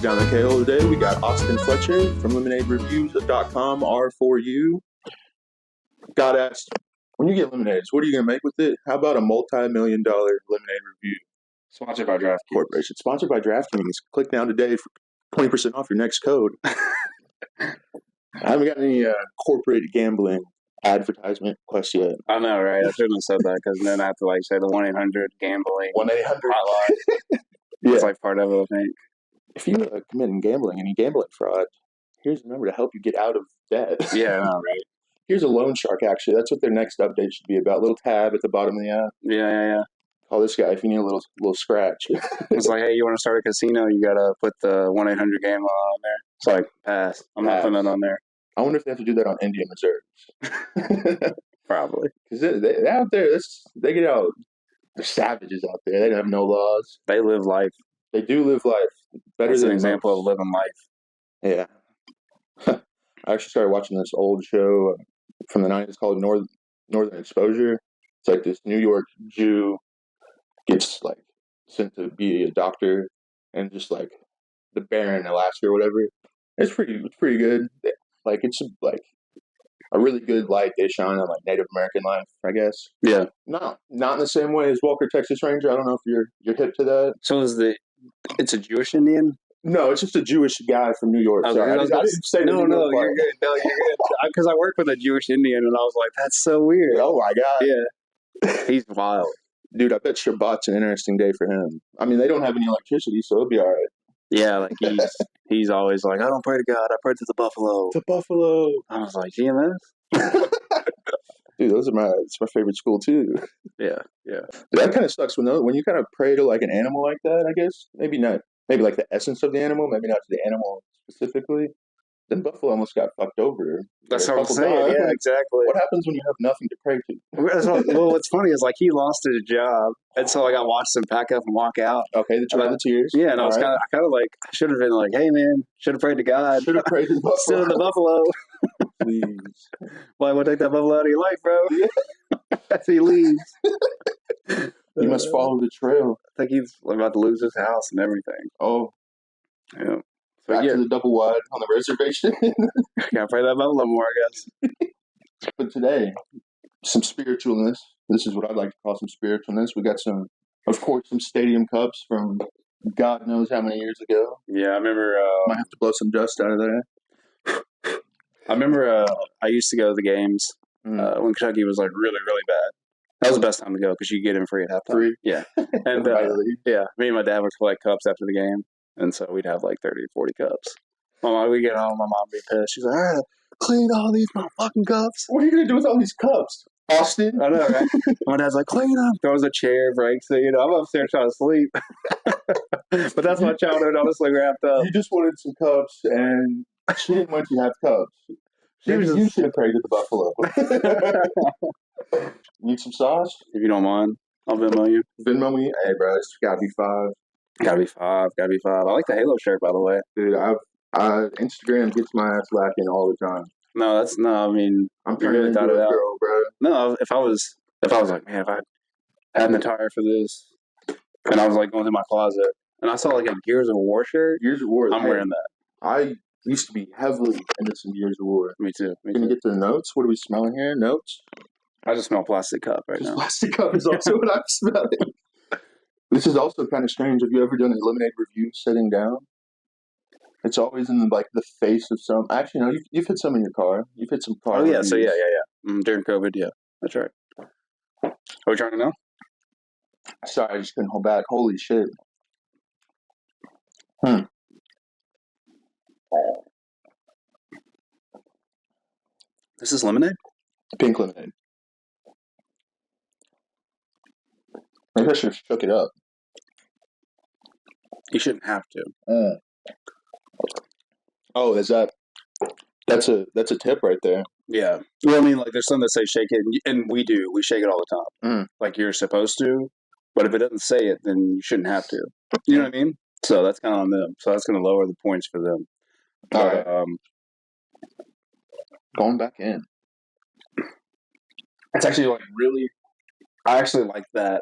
Down the KO today, we got Austin Fletcher from lemonadereviews.com, R4U. Got asked, when you get lemonades, what are you going to make with it? How about a multi-million-dollar lemonade review? Sponsored by DraftKings. Corporation. Sponsored by DraftKings. Click down today for 20% off your next code. I haven't got any corporate gambling advertisement requests yet. I know, right? I shouldn't have said that because then I have to say the 1-800-GAMBLING 1-800 hotline. Yeah. It's part of it, I think. If you commit gambling, any gambling fraud, here's a number to help you get out of debt. Yeah, I know, right? Here's a loan shark, actually. That's what their next update should be about. Little tab at the bottom of the app. Yeah. Call this guy if you need a little scratch. It's hey, you want to start a casino? You got to put the 1-800-GAMBLING on there. It's pass. I'm not putting it on there. I wonder if they have to do that on Indian reserves. Probably. Because they out there, they get out. They're savages out there. They don't have no laws. They live life. They do live life. Better That's than an example of living life. Yeah. I actually started watching this old show from the 90s called Northern Exposure. It's this New York Jew gets sent to be a doctor and just the Baron Alaska or whatever. It's pretty good. It's a really good light they shine on Native American life, I guess. Yeah. Not in the same way as Walker Texas Ranger. I don't know if you're hip to that. So it's a Jewish Indian? No, it's just a Jewish guy from New York. Okay, Sorry, I didn't say no, you're good. No, you're good. Because I work with a Jewish Indian, and I was like, that's so weird. Oh my god. Yeah. He's wild. Dude, I bet Shabbat's an interesting day for him. I mean, they don't have any electricity, so it'll be all right. Yeah, he's always I don't pray to God, I pray to the buffalo. To Buffalo. I was like, GMS? Dude, it's my favorite school too. Yeah. Dude, that kind of sucks when you kind of pray to an animal like that, I guess. Maybe not. Maybe the essence of the animal, maybe not to the animal specifically. Then Buffalo almost got fucked over. That's what I'm saying. Yeah, exactly. What happens when you have nothing to pray to? Well, what's funny is he lost his job, and so I watched him pack up and walk out. Okay, the Trail of Tears. Yeah, and I was kind of I should have been hey man, should have prayed to God. Should have prayed to the Buffalo. Still in the Buffalo. Please. Well, I want to take that Buffalo out of your life, bro. Yeah. As he leaves. You must follow the trail. I think he's about to lose his house and everything. Oh. Yeah. So, Back to the double wide on the reservation. Gotta pray that Buffalo more, I guess. But today, some spiritualness. This is what I'd like to call some spiritualness. We got some stadium cups from God knows how many years ago. Yeah, I remember. Might have to blow some dust out of there. I remember I used to go to the games when Kentucky was really, really bad. That was the best time to go because you get in free at halftime. Free? Yeah. And me and my dad would collect cups after the game. And so we'd have 30 or 40 cups. We get home, my mom would be pissed. She's like, all right, clean all these motherfucking cups. What are you going to do with all these cups? Austin? I know, right? My dad's like, clean them. Throws a chair, breaks it. I'm upstairs trying to sleep. But that's my childhood honestly wrapped up. You just wanted some cups, and she didn't want you to have cups. You should have prayed to the Buffalo. Need some sauce? If you don't mind, I'll Venmo you. Venmo me? Hey, bro, it's got to be $5. Gotta be five. I like the Halo shirt, by the way. Dude, Instagram gets my ass lacking all the time. I mean, I'm turning into a girl, bro. No, if I was man, if I had an attire for this, and I was going through my closet, and I saw a Gears of War shirt. Gears of War. I'm wearing that. I used to be heavily into some Gears of War. Me too. Can you get the notes? What are we smelling here? Notes? I just smell plastic cup now. Plastic cup is also what I'm smelling. This is also kind of strange. Have you ever done a lemonade review sitting down? It's always in the face of some. Actually, no. You've hit some in your car. You've hit some car. Oh yeah. Reviews. So yeah. During COVID, yeah, that's right. Are we trying to know? Sorry, I just couldn't hold back. Holy shit. This is lemonade. Pink lemonade. Maybe I should have shook it up. You shouldn't have to. Oh, is that? That's a tip right there. Yeah. Well, I mean, there's some that say shake it, and we do. We shake it all the time. You're supposed to, but if it doesn't say it, then you shouldn't have to. You know what I mean? So that's kind of on them. So that's going to lower the points for them. All right. Going back in. It's actually really. I actually like that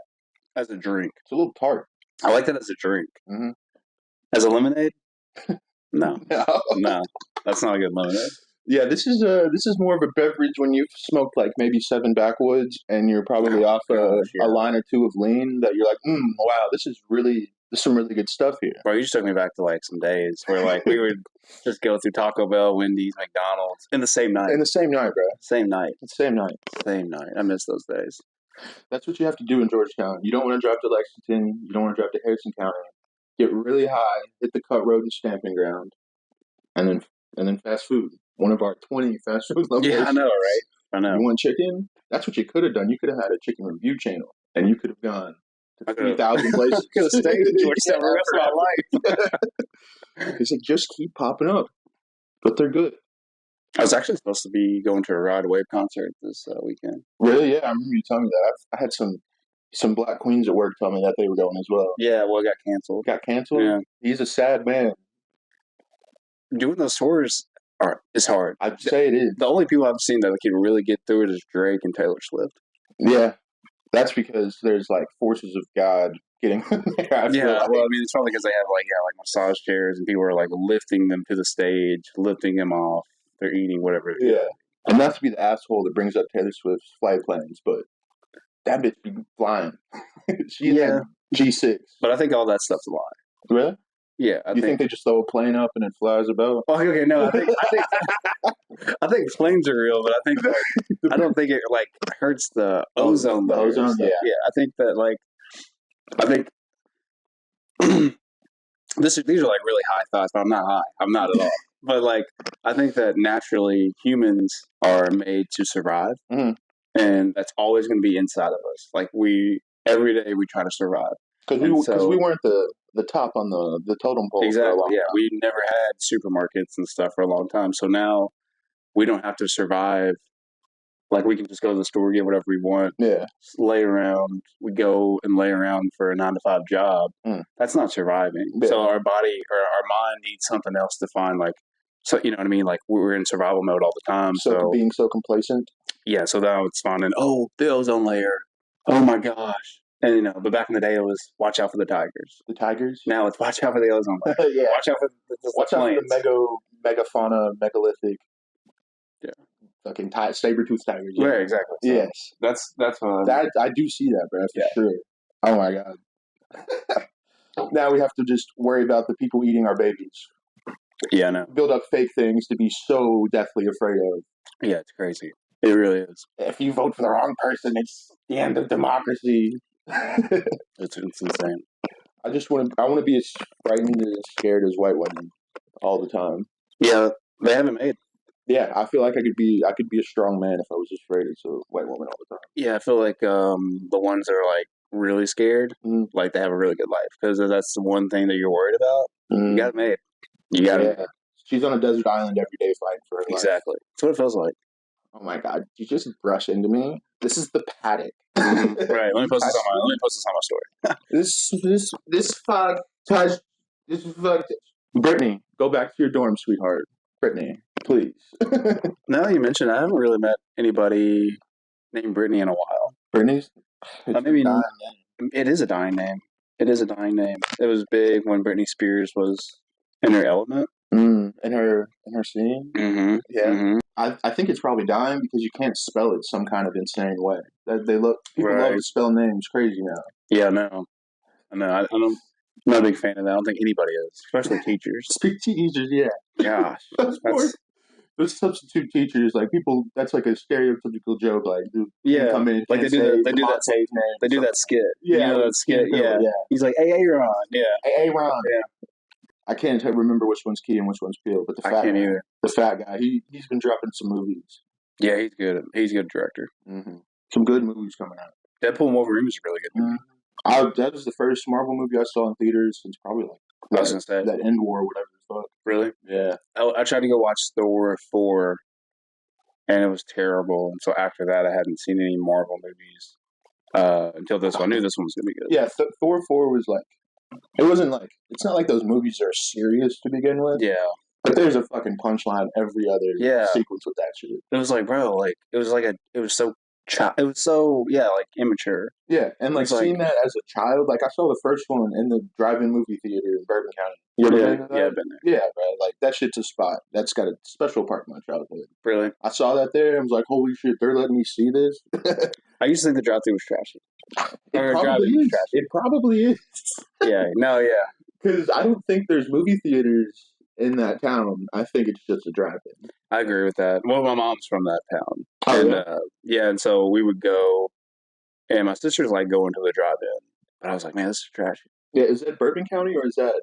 as a drink. It's a little tart. I like that as a drink. Mm-hmm. As a lemonade, No, that's not a good lemonade. Yeah, this is more of a beverage when you've smoked like maybe 7 backwoods and you're probably off a line or two of lean that you're like, wow, there's some really good stuff here. Bro, you just took me back to like some days where like we would just go through Taco Bell, Wendy's, McDonald's in the same night. In the same night, bro. Same night. Same night. Same night. I miss those days. That's what you have to do in Georgetown. You don't want to drive to Lexington. You don't want to drive to Harrison County. Get really high, hit the cut road and stamping ground, and then fast food. One of our 20 fast food locations. Yeah, I know, right? I know. You want chicken? That's what you could have done. You could have had a chicken review channel, and you could have gone to 3,000 places. Could have stayed in Georgetown the rest of my life. Because they just keep popping up, but they're good. I was actually supposed to be going to a Ride Wave concert this weekend. Really? Yeah, I remember you telling me that. I had some black queens at work tell me that they were going as well. Yeah, well, it got canceled. Got canceled? Yeah. He's a sad man. Doing those tours is hard. I'd say it is. The only people I've seen that can really get through it is Drake and Taylor Swift. Yeah. That's because there's like forces of God getting there. Well, I mean, it's probably because they have like massage chairs and people are like lifting them to the stage, lifting them off. They're eating whatever. Yeah. And not to be the asshole that brings up Taylor Swift's flight plans, but that bitch be flying. She's in G6. But I think all that stuff's a lie. Really? Yeah. You think they just throw a plane up and it flies about? Oh, okay, no. I think planes are real, but I don't think it like hurts the ozone layer. Ozone, yeah. Yeah, I think that these are like really high thoughts, but I'm not high. I'm not at all. But like, I think that naturally humans are made to survive, and that's always going to be inside of us. Like every day we try to survive because we weren't the top on the totem pole. Exactly. For a long time. We never had supermarkets and stuff for a long time, so now we don't have to survive. Like we can just go to the store, get whatever we want. Yeah. Lay around. We go and lay around for a 9-to-5 job. That's not surviving. Yeah. So our body or our mind needs something else to find. Like, so you know what I mean? Like we're in survival mode all the time. So being so complacent. Yeah. So now it's finding the ozone layer. Oh my gosh. And but back in the day it was watch out for the tigers. The tigers. Now it's watch out for the ozone layer. Yeah. Watch out for the megafauna, megalithic. Yeah. Fucking saber-toothed tigers. Yeah, exactly. So yes. That's that I do see that, bro, for sure. Oh my god. Now we have to just worry about the people eating our babies. Yeah, I know. Build up fake things to be so deathly afraid of. Yeah, it's crazy. It really is. If you vote for the wrong person, it's the end of democracy. It's insane. I want to be as frightened and as scared as white women all the time. Yeah, they haven't made. Yeah, I feel like I could be a strong man if I was just afraid as a white woman all the time. Yeah, I feel like the ones that are like really scared, like they have a really good life because that's the one thing that you're worried about. You got it made. You got it. She's on a desert island every day fighting for her life. Exactly. That's what it feels like. Oh my god! You just brush into me. This is the paddock. Right. Let me post this on my story. This fuck touched. This fuck. Brittany, go back to your dorm, sweetheart. Brittany, please. Now that you mentioned, I haven't really met anybody named Brittany in a while. Brittany's. Maybe it is a dying name. It is a dying name. It was big when Britney Spears was in her element. In her scene. Mm-hmm. Yeah. Mm-hmm. I think it's probably dying because you can't spell it some kind of insane way. People right. love to spell names crazy now. Yeah, I know. I'm not a big fan of that. I don't think anybody is, especially teachers. Teachers, yeah. Gosh, those substitute teachers, like people. That's like a stereotypical joke. Like, come in, like they do that skit. Yeah, you know that skit. Yeah. He's like, "Hey, Ron." Yeah, hey, Ron. Yeah. I can't remember which one's Key and which one's Peele, but I can't either. The fat guy, he's been dropping some movies. Yeah, he's good. He's a good director. Mm-hmm. Some good movies coming out. Deadpool and Wolverine is a really good movie. That was the first Marvel movie I saw in theaters since probably that End War or whatever the fuck. Really? Yeah. I tried to go watch Thor 4, and it was terrible. And so after that, I hadn't seen any Marvel movies until this one. I knew this one was going to be good. Yeah, Thor 4 was like, it wasn't like, it's not like those movies are serious to begin with. Yeah. But there's a fucking punchline every other sequence with that shit. It was like, bro, like, it was so It was so like immature. Yeah, and like seeing that as a child, like I saw the first one in the drive-in movie theater in Bourbon County. You ever been to that? Yeah, I've been there. Yeah, bro. Like that shit's a spot. That's got a special part in my childhood. Really? I saw that there and was like, holy shit, they're letting me see this. I used to think the drive-thru was trashy. It probably is. It probably is. Yeah. No. Yeah. Because I don't think there's movie theaters in that town. I think it's just a drive-in. I agree with that. Well, my mom's from that town. Oh, and yeah, and so we would go, and my sisters like going to the drive-in, but I was like, man, this is trashy. Yeah, is that Bourbon County or is that?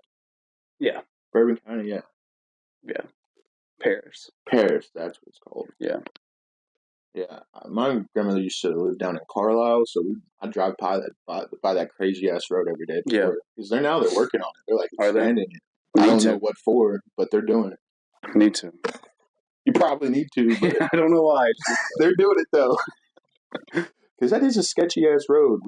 Yeah, Bourbon County. Yeah, yeah, Paris. Paris. That's what it's called. Yeah, yeah. My grandmother used to live down in Carlisle, so I drive by that crazy ass road every day. Yeah, because they're working on it. They're like expanding it. I don't know what for, but they're doing it. Need to. You probably need to. But I don't know why. They're doing it though. Because that is a sketchy ass road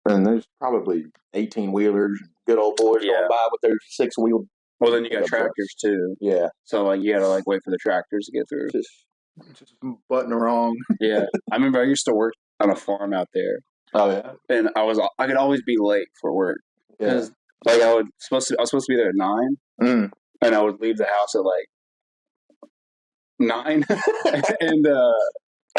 and there's probably 18-wheelers, good old boys going by with their 6-wheel. Well, then you got tractors too. Yeah. So like you gotta wait for the tractors to get through. Just button wrong. Yeah, I remember I used to work on a farm out there. Oh yeah. And I could always be late for work because like I was supposed to be there at 9, and I would leave the house at like 9, and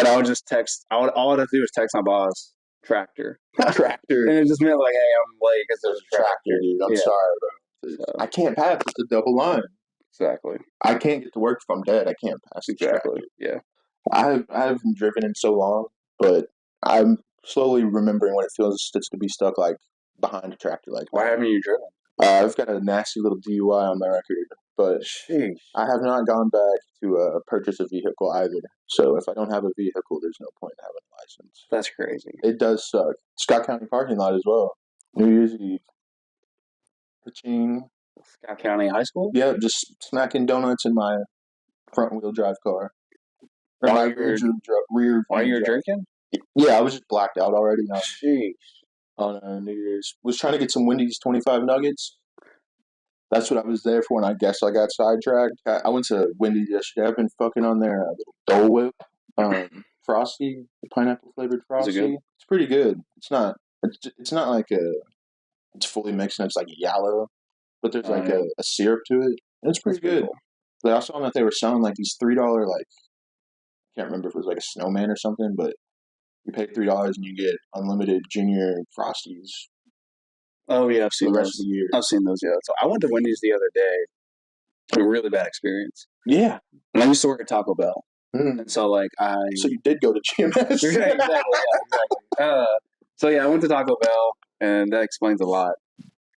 I would just text. All I'd have to do was text my boss, tractor, and it just meant like, hey, I'm late because there's a tractor. Dude, I'm sorry, bro. So. I can't pass. It's a double line. Exactly. I can't get to work if I'm dead. I can't pass. Exactly. Yeah. I haven't driven in so long, but I'm slowly remembering what it feels to be stuck like behind a tractor like that. Why haven't you driven? I've got a nasty little DUI on my record, but I have not gone back to purchase a vehicle either. So if I don't have a vehicle, there's no point in having a license. That's crazy. It does suck. Scott County parking lot as well. New Year's Eve. Ka-ching. Scott County High School? Yeah, just smacking donuts in my front-wheel drive car. While you were drinking? Yeah, I was just blacked out already. Jeez. On New Year's. Was trying to get some Wendy's 25 nuggets. That's what I was there for, and I guess I got sidetracked. I went to Wendy's yesterday. I've been fucking on their little Dole Whip Frosty, the pineapple-flavored Frosty. Is it good? It's pretty good. It's not like it's fully mixed and it's like yellow, but there's like a syrup to it. It's pretty good. Cool. But I saw that they were selling like these $3 like, I can't remember if it was like a snowman or something, but you pay $3 and you get unlimited junior Frosties. Oh yeah, I've seen the those. Rest of the year. I've seen those. Yeah. So I went to Wendy's the other day. A really bad experience. Yeah. And I used to work at Taco Bell, and so like So you did go to GMS. Yeah, exactly. So yeah, I went to Taco Bell, and that explains a lot.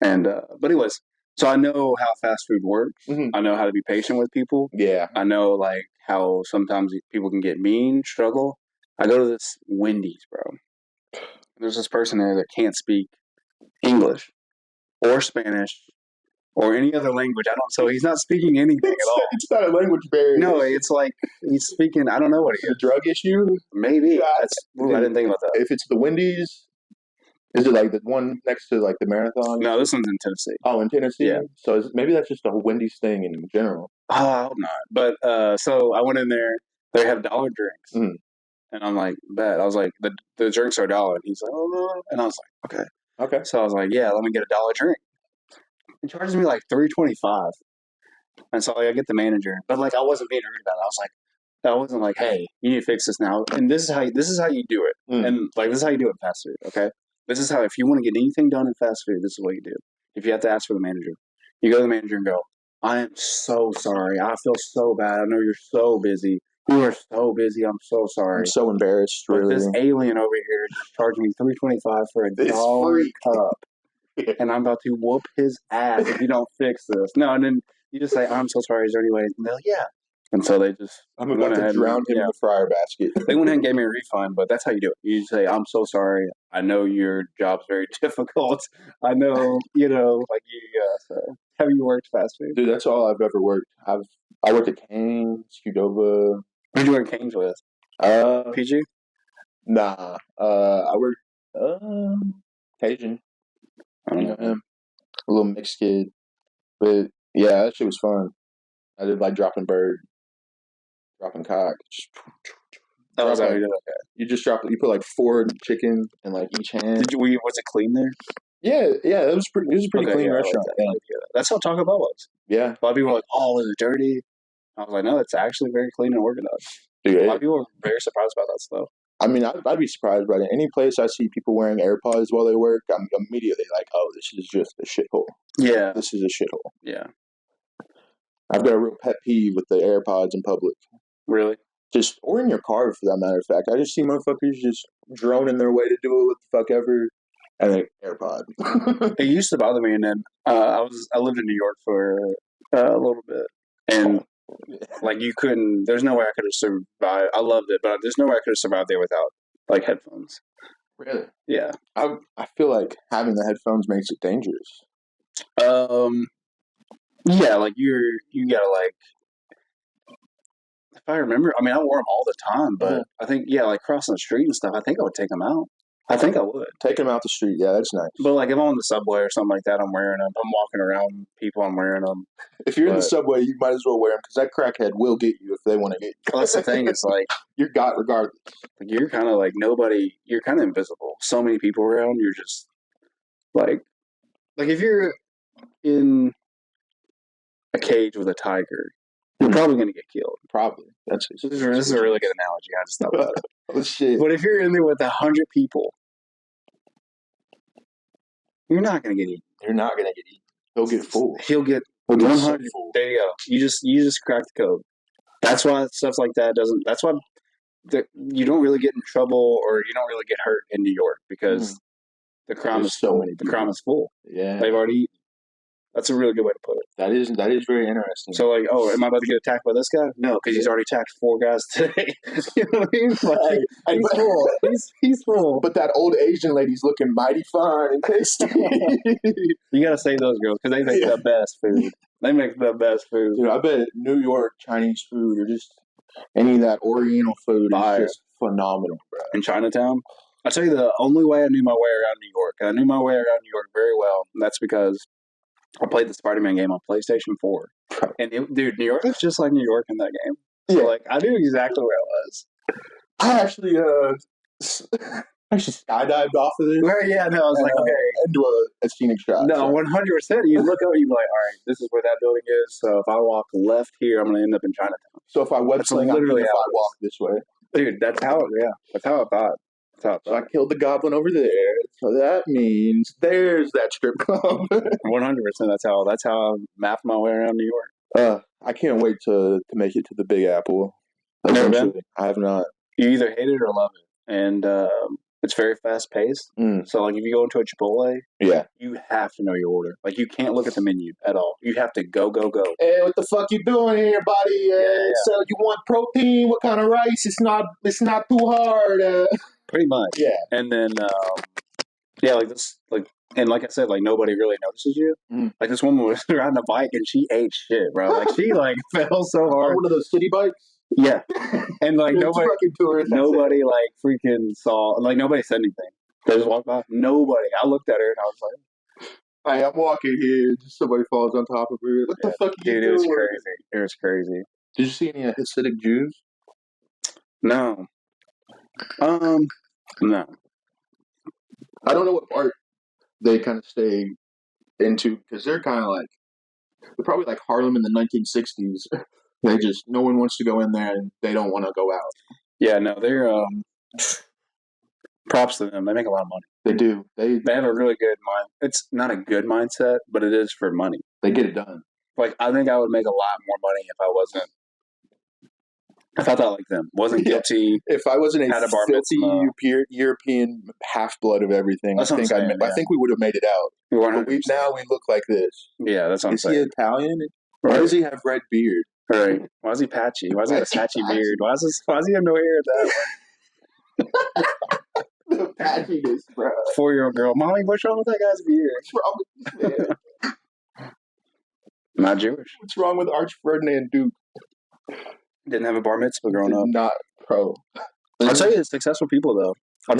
And but anyways, so I know how fast food works. Mm-hmm. I know how to be patient with people. Yeah. I know like how sometimes people can get mean, struggle. I go to this Wendy's, bro. There's this person there that can't speak English or Spanish or any other language. So he's not speaking anything at all. It's not a language barrier. No, it's like he's speaking. I don't know what it is. A drug issue? Maybe. I didn't think about that. If it's the Wendy's, is it like the one next to like the Marathon? No, this one's in Tennessee. Oh, in Tennessee? Yeah. So maybe that's just a Wendy's thing in general. Oh, I hope not. But so I went in there. They have dollar drinks. Mm. And I'm like, bet. I was like, the drinks are $1. And he's like, oh. And I was like, okay. Okay. So I was like, yeah, let me get $1 drink. He charges me like $3.25. And so I get the manager. But like I wasn't being rude about it. I wasn't like, hey, you need to fix this now. And this is how you do it. Mm. And like this is how you do it in fast food, okay? This is how, if you want to get anything done in fast food, this is what you do. If you have to ask for the manager, you go to the manager and go, I am so sorry. I feel so bad. I know you're so busy. You are so busy. I'm so sorry. I'm so embarrassed. But really. This alien over here is charging me $3.25 for $1 cup, and I'm about to whoop his ass if you don't fix this. No, and then you just say, "I'm so sorry." Is there any way? And they're like, yeah. And so they just I'm about to drown him in the fryer basket. They went ahead and gave me a refund, but that's how you do it. You say, "I'm so sorry. I know your job's very difficult. I know, like you." So have you worked fast food? Dude, that's all I've ever worked. I worked at Cane's, Qdoba. Who'd you work at Cane's with? PG? Nah. I worked Cajun. You know him. A little mixed kid. But yeah, that shit was fun. I did like dropping bird, dropping cock. Oh, is that what like, you did? Okay. you just drop. You put like 4 chicken in like each hand. Was it clean there? Yeah, it was pretty. It was a pretty clean yeah, restaurant. I like that. That's how Taco Bell was. Yeah. A lot of people were like, "Oh, is it dirty?" I was like, "No, it's actually very clean and organized." Dude, a lot of people were very surprised about that stuff. I mean, I'd be surprised by it. Any place I see people wearing AirPods while they work, I'm immediately like, "Oh, this is just a shithole." Yeah, this is a shithole. Yeah, I've got a real pet peeve with the AirPods in public. Really? Just or in your car, for that matter of fact. I just see motherfuckers just droning their way to do it with the fuck ever, and then AirPod. It used to bother me, and then I lived in New York for a little bit, and like you couldn't. There's no way I could have survived. I loved it, but there's no way I could have survived there without like headphones. Really? Yeah. I feel like having the headphones makes it dangerous. Yeah, like you gotta like. If I remember, I mean, I wore them all the time, but I think like crossing the street and stuff, I think I would take them out. I think I would. Take them out the street, yeah, that's nice. But like if I'm on the subway or something like that, I'm wearing them. I'm walking around people, I'm wearing them. If you're in the subway, you might as well wear them because that crackhead will get you if they want to get you. Well, that's the thing. It's like you're got regardless. Like you're kind of like nobody. You're kind of invisible. So many people around. You're just like if you're in a cage with a tiger, you're probably going to get killed. Probably. This is a really good analogy. I just thought about it. Oh shit! But if you're in there with 100 people, you're not going to get eaten. You're not going to get eaten. He'll get full. He'll get 100. There you go. You just cracked the code. That's why stuff like that doesn't. That's why you don't really get in trouble or you don't really get hurt in New York because the crime is full. The crime is full. Yeah, they've already eaten. That's a really good way to put it. That is very interesting. So like, am I about to get attacked by this guy? No, because he's already attacked 4 guys today. You know what I mean? Like, he's full. He's full. But that old Asian lady's looking mighty fine and tasty. You gotta save those girls because they make the best food. They make the best food. Dude, I bet New York Chinese food or just any of that Oriental food is just phenomenal, bro. In Chinatown, I'll tell you the only way I knew my way around New York. I knew my way around New York very well, and that's because I played the Spider-Man game on PlayStation 4. And, dude, New York is just like New York in that game. So, like, I knew exactly where I was. I actually skydived off of this. Yeah, no, I was like, okay. Into a scenic shot. No, 100%. You look up, you'd be like, all right, this is where that building is. So if I walk left here, I'm going to end up in Chinatown. So if I web sling, literally if I walk this way. Dude, that's how I thought. So I killed the goblin over there. So that means there's that strip club. 100%. That's how I mapped my way around New York. I can't wait to make it to the Big Apple. Never been? I have not. You either hate it or love it, and it's very fast paced. So like if you go into a Chipotle, you have to know your order. Like you can't look at the menu at all. You have to go. Hey, what the fuck you doing here, buddy? So you want protein? What kind of rice? It's not too hard. Pretty much. Yeah. And then, like this, and like I said, like nobody really notices you. Like this woman was riding a bike and she ate shit, bro. Like she fell so hard. One of those city bikes. Yeah. And like nobody like freaking saw. Like nobody said anything. They just walked by. Nobody. I looked at her and I was like, "Hey, I'm walking here. Just somebody falls on top of her. What the fuck, dude? It was crazy. It was crazy. Did you see any Hasidic Jews? No. No. I don't know what part they kind of stay into because they're kind of like they're probably like Harlem in the 1960s. They just no one wants to go in there and they don't want to go out. Yeah, no, they're props to them. They make a lot of money. They do. They have a really good mind. It's not a good mindset, but it is for money. They get it done. Like I think I would make a lot more money if I thought like them. Wasn't guilty. If I wasn't a filthy European half-blood of everything, I think we would have made it out. But now we look like this. Yeah, that's what I'm saying. Is he Italian? Why does he have red beard? Right. Why is he patchy? Why is he have a patchy beard? Why does he have no hair at that one? The patchiness, bro. 4-year-old girl. Mommy, what's wrong with that guy's beard? What's wrong with this man? Not Jewish. What's wrong with Arch Ferdinand Duke? Didn't have a bar mitzvah growing up. Not pro. I'll tell you, successful people though. I'll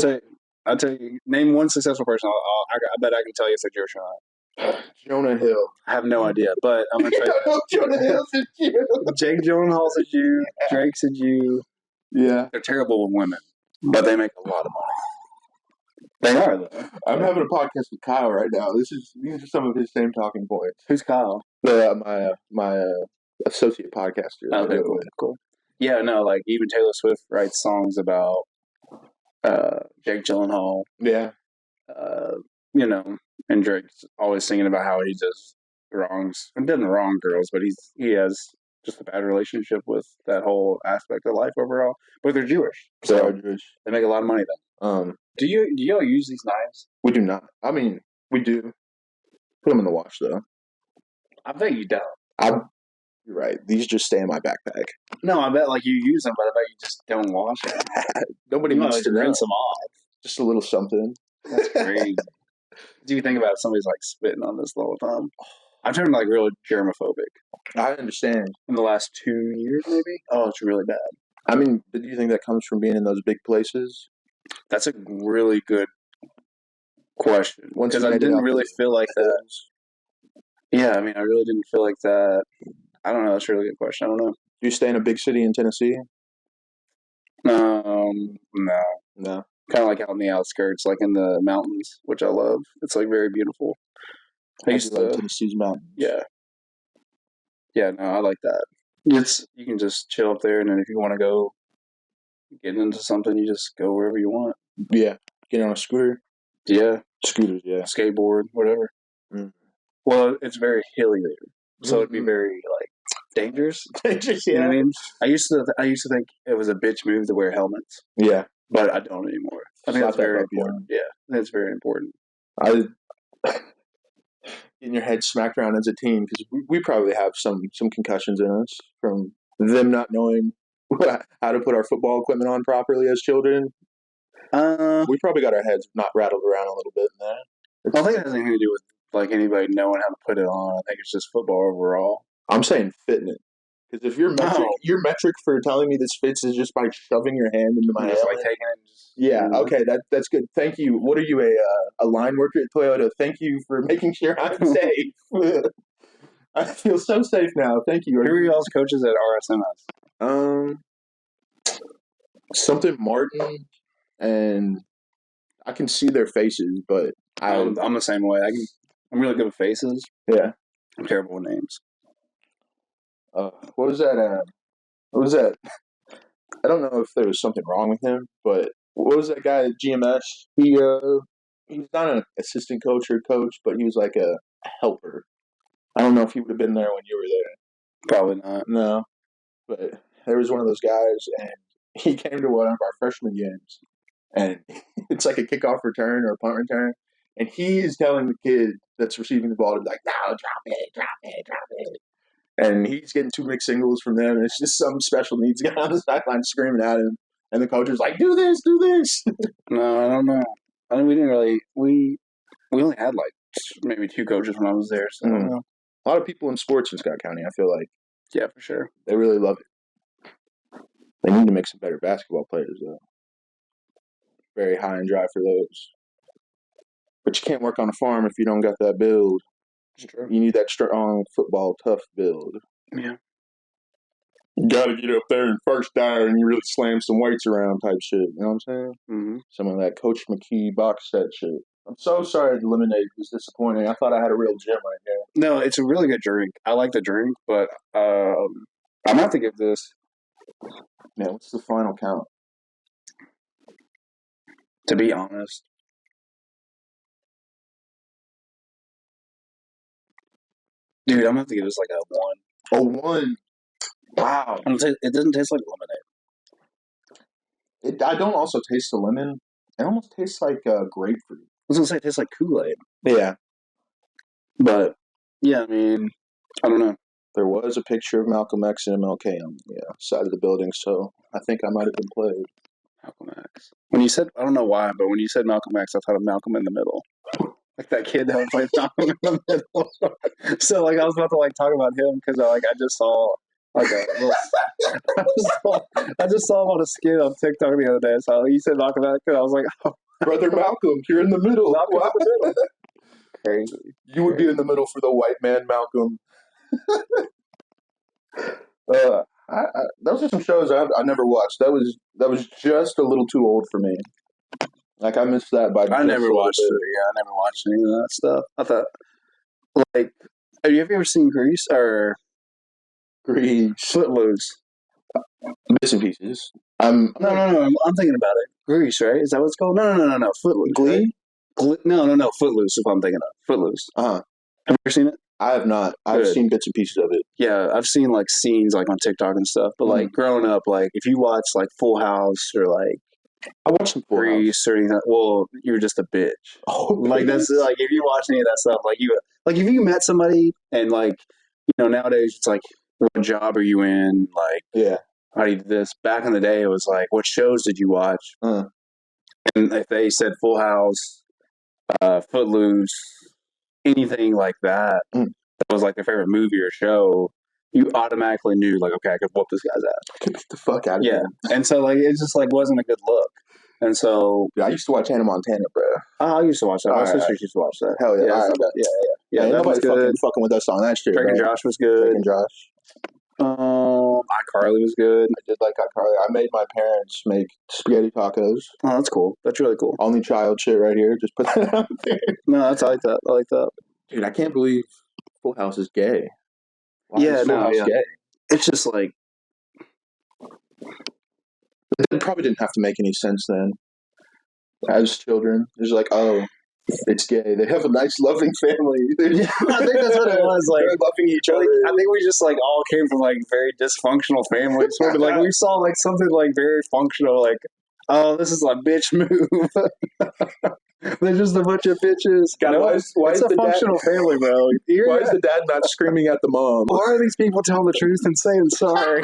tell you. Name one successful person. I bet I can tell you if they're Jewish or not. Jonah Hill. I have no idea, but I'm gonna try. Jonah Hill's a Jew. Jake Gyllenhaal's a Jew. Drake's a Jew. Yeah. They're terrible with women, but they make a lot of money. They are, though. I'm having a podcast with Kyle right now. These are some of his same talking points. Who's Kyle? My associate podcaster. Okay, cool. Yeah, no, like even Taylor Swift writes songs about Jake Gyllenhaal. Yeah. You know, and Drake's always singing about how he just wrongs and doesn't wrong girls, but he has just a bad relationship with that whole aspect of life overall. But they're Jewish, so they make a lot of money then. Do y'all use these knives? We do not. I mean, we do. Put them in the wash though. I bet you don't. You're right. These just stay in my backpack. No, I bet like you use them, but I bet you just don't wash them. Nobody needs to rinse them off. Just a little something. That's crazy. Do you think about somebody's like spitting on this the whole time? I've turned like really germophobic. I understand. In the last 2 years, maybe. Oh, it's really bad. I mean, do you think that comes from being in those big places? That's a really good question. Because I didn't really feel like that. Yeah, I mean, I really didn't feel like that. I don't know. That's a really good question. I don't know. Do you stay in a big city in Tennessee? No. No. Kind of like out in the outskirts, like in the mountains, which I love. It's like very beautiful. I used to like Tennessee's mountains. Yeah. Yeah, no, I like that. You can just chill up there, and then if you want to go get into something, you just go wherever you want. Yeah. Get on a scooter? Yeah. Scooters, yeah. Skateboard, whatever. Mm. Well, it's very hilly there, so it'd be very like dangerous. Dangerous, yeah. You know what I mean? I used to think it was a bitch move to wear helmets. Yeah. But I don't anymore. I think that's very important. Yeah, that's very important. Getting your head smacked around as a teen, because we probably have some concussions in us from them not knowing how to put our football equipment on properly as children. We probably got our heads not rattled around a little bit in there. I don't think it has anything to do with like anybody knowing how to put it on. I think it's just football overall. I'm saying fitness. Because if your metric for telling me this fits is just by shoving your hand into my just like taking it. Yeah, okay, that's good. Thank you. What are you, a line worker at Toyota? Thank you for making sure I'm safe. I feel so safe now. Thank you. Who are y'all's coaches at RSMS? Something Martin, and I can see their faces, but I'm the same way. I'm really good with faces. Yeah, I'm terrible with names. What was that? I don't know if there was something wrong with him, but what was that guy at GMS? He's not an assistant coach or coach, but he was like a helper. I don't know if he would have been there when you were there. Probably not. No, but there was one of those guys, and he came to one of our freshman games, and it's like a kickoff return or a punt return, and he is telling the kid that's receiving the ball to be like, "No, drop it." And he's getting 2 mixed signals from them, and it's just some special needs guy on the sideline screaming at him. And the coach is like, do this. No, I don't know. I mean, we didn't really, we only had like maybe 2 coaches when I was there. So a lot of people in sports in Scott County, I feel like. Yeah, for sure. They really love it. They need to make some better basketball players, though. Very high and dry for those. But you can't work on a farm if you don't got that build. True. You need that strong football tough build. Yeah. You got to get up there in first hour and you really slam some weights around type shit. You know what I'm saying? Mm-hmm. Some of that Coach McKee box set shit. I'm so sorry the lemonade was disappointing. I thought I had a real gem right here. No, it's a really good drink. I like the drink, but I'm going to have to give this. Yeah, what's the final count? To be honest. Dude, I'm going to have to give this like a 1. A 1? Wow. It doesn't taste like lemonade. I don't also taste the lemon. It almost tastes like grapefruit. I was going to say it tastes like Kool-Aid. Yeah. But, yeah, I mean, I don't know. There was a picture of Malcolm X and MLK on the side of the building, so I think I might have been played. Malcolm X. When you said, I don't know why, but when you said Malcolm X, I thought of Malcolm in the Middle. Like that kid that was like Malcolm in the Middle. So like I was about to like talk about him because I just saw like a little, I just saw him on a skit on TikTok the other day. So he said Malcolm X, and I was like, oh. Brother Malcolm, you're in the middle. Malcolm in the middle. Crazy. You would be in the middle for the white man, Malcolm. Those are some shows I never watched. That was just a little too old for me. Like I missed that by I just never a little watched it. bit. Yeah, I never watched any of that stuff. I thought, like, have you ever seen Grease or Grease, Footloose? bits and pieces. No. I'm thinking about it. Grease, right? Is that what it's called? No. Footloose. Right? Glee. No. Footloose. If I'm thinking of Footloose. Have you ever seen it? I have not. I've Good. seen bits and pieces of it. Yeah, I've seen like scenes like on TikTok and stuff. But like growing up, like if you watch like Full House or like I watched some Full House. Grease or anything, well, you're just a bitch. Oh, Like that's like if you watch any of that stuff, like if you met somebody and like nowadays it's like what job are you in? Like yeah, how do you do this? Back in the day, it was like what shows did you watch? And if they said Full House, Footloose, anything like that, that was like their favorite movie or show, you automatically knew like, okay, I could whoop this guy's ass. Get the fuck out of here. And so like it just like wasn't a good look. And so I used to watch Hannah Montana, bro. I used to watch that. My sisters used to watch that. Hell yeah, yeah. Ain't nobody fucking with us on that shit. Drake and Josh was good. Drake and Josh. iCarly was good. I did like iCarly. I made my parents make spaghetti tacos. Oh, that's cool. That's really cool. Only child shit right here. Just put that out there. No, I like that. I like that. Dude, I can't believe Full House is gay. Why is Full House gay? It's just like it probably didn't have to make any sense then. As children, it's like, oh, it's gay. They have a nice, loving family. Yeah, I think that's what it was. Like they're loving each other. I think we just like all came from like very dysfunctional families. Sort of like we saw like something like very functional. Like, oh, this is a bitch move. They're just a bunch of bitches. Why it's a functional family, bro. Why is the dad not screaming at the mom? Why are these people telling the truth and saying sorry?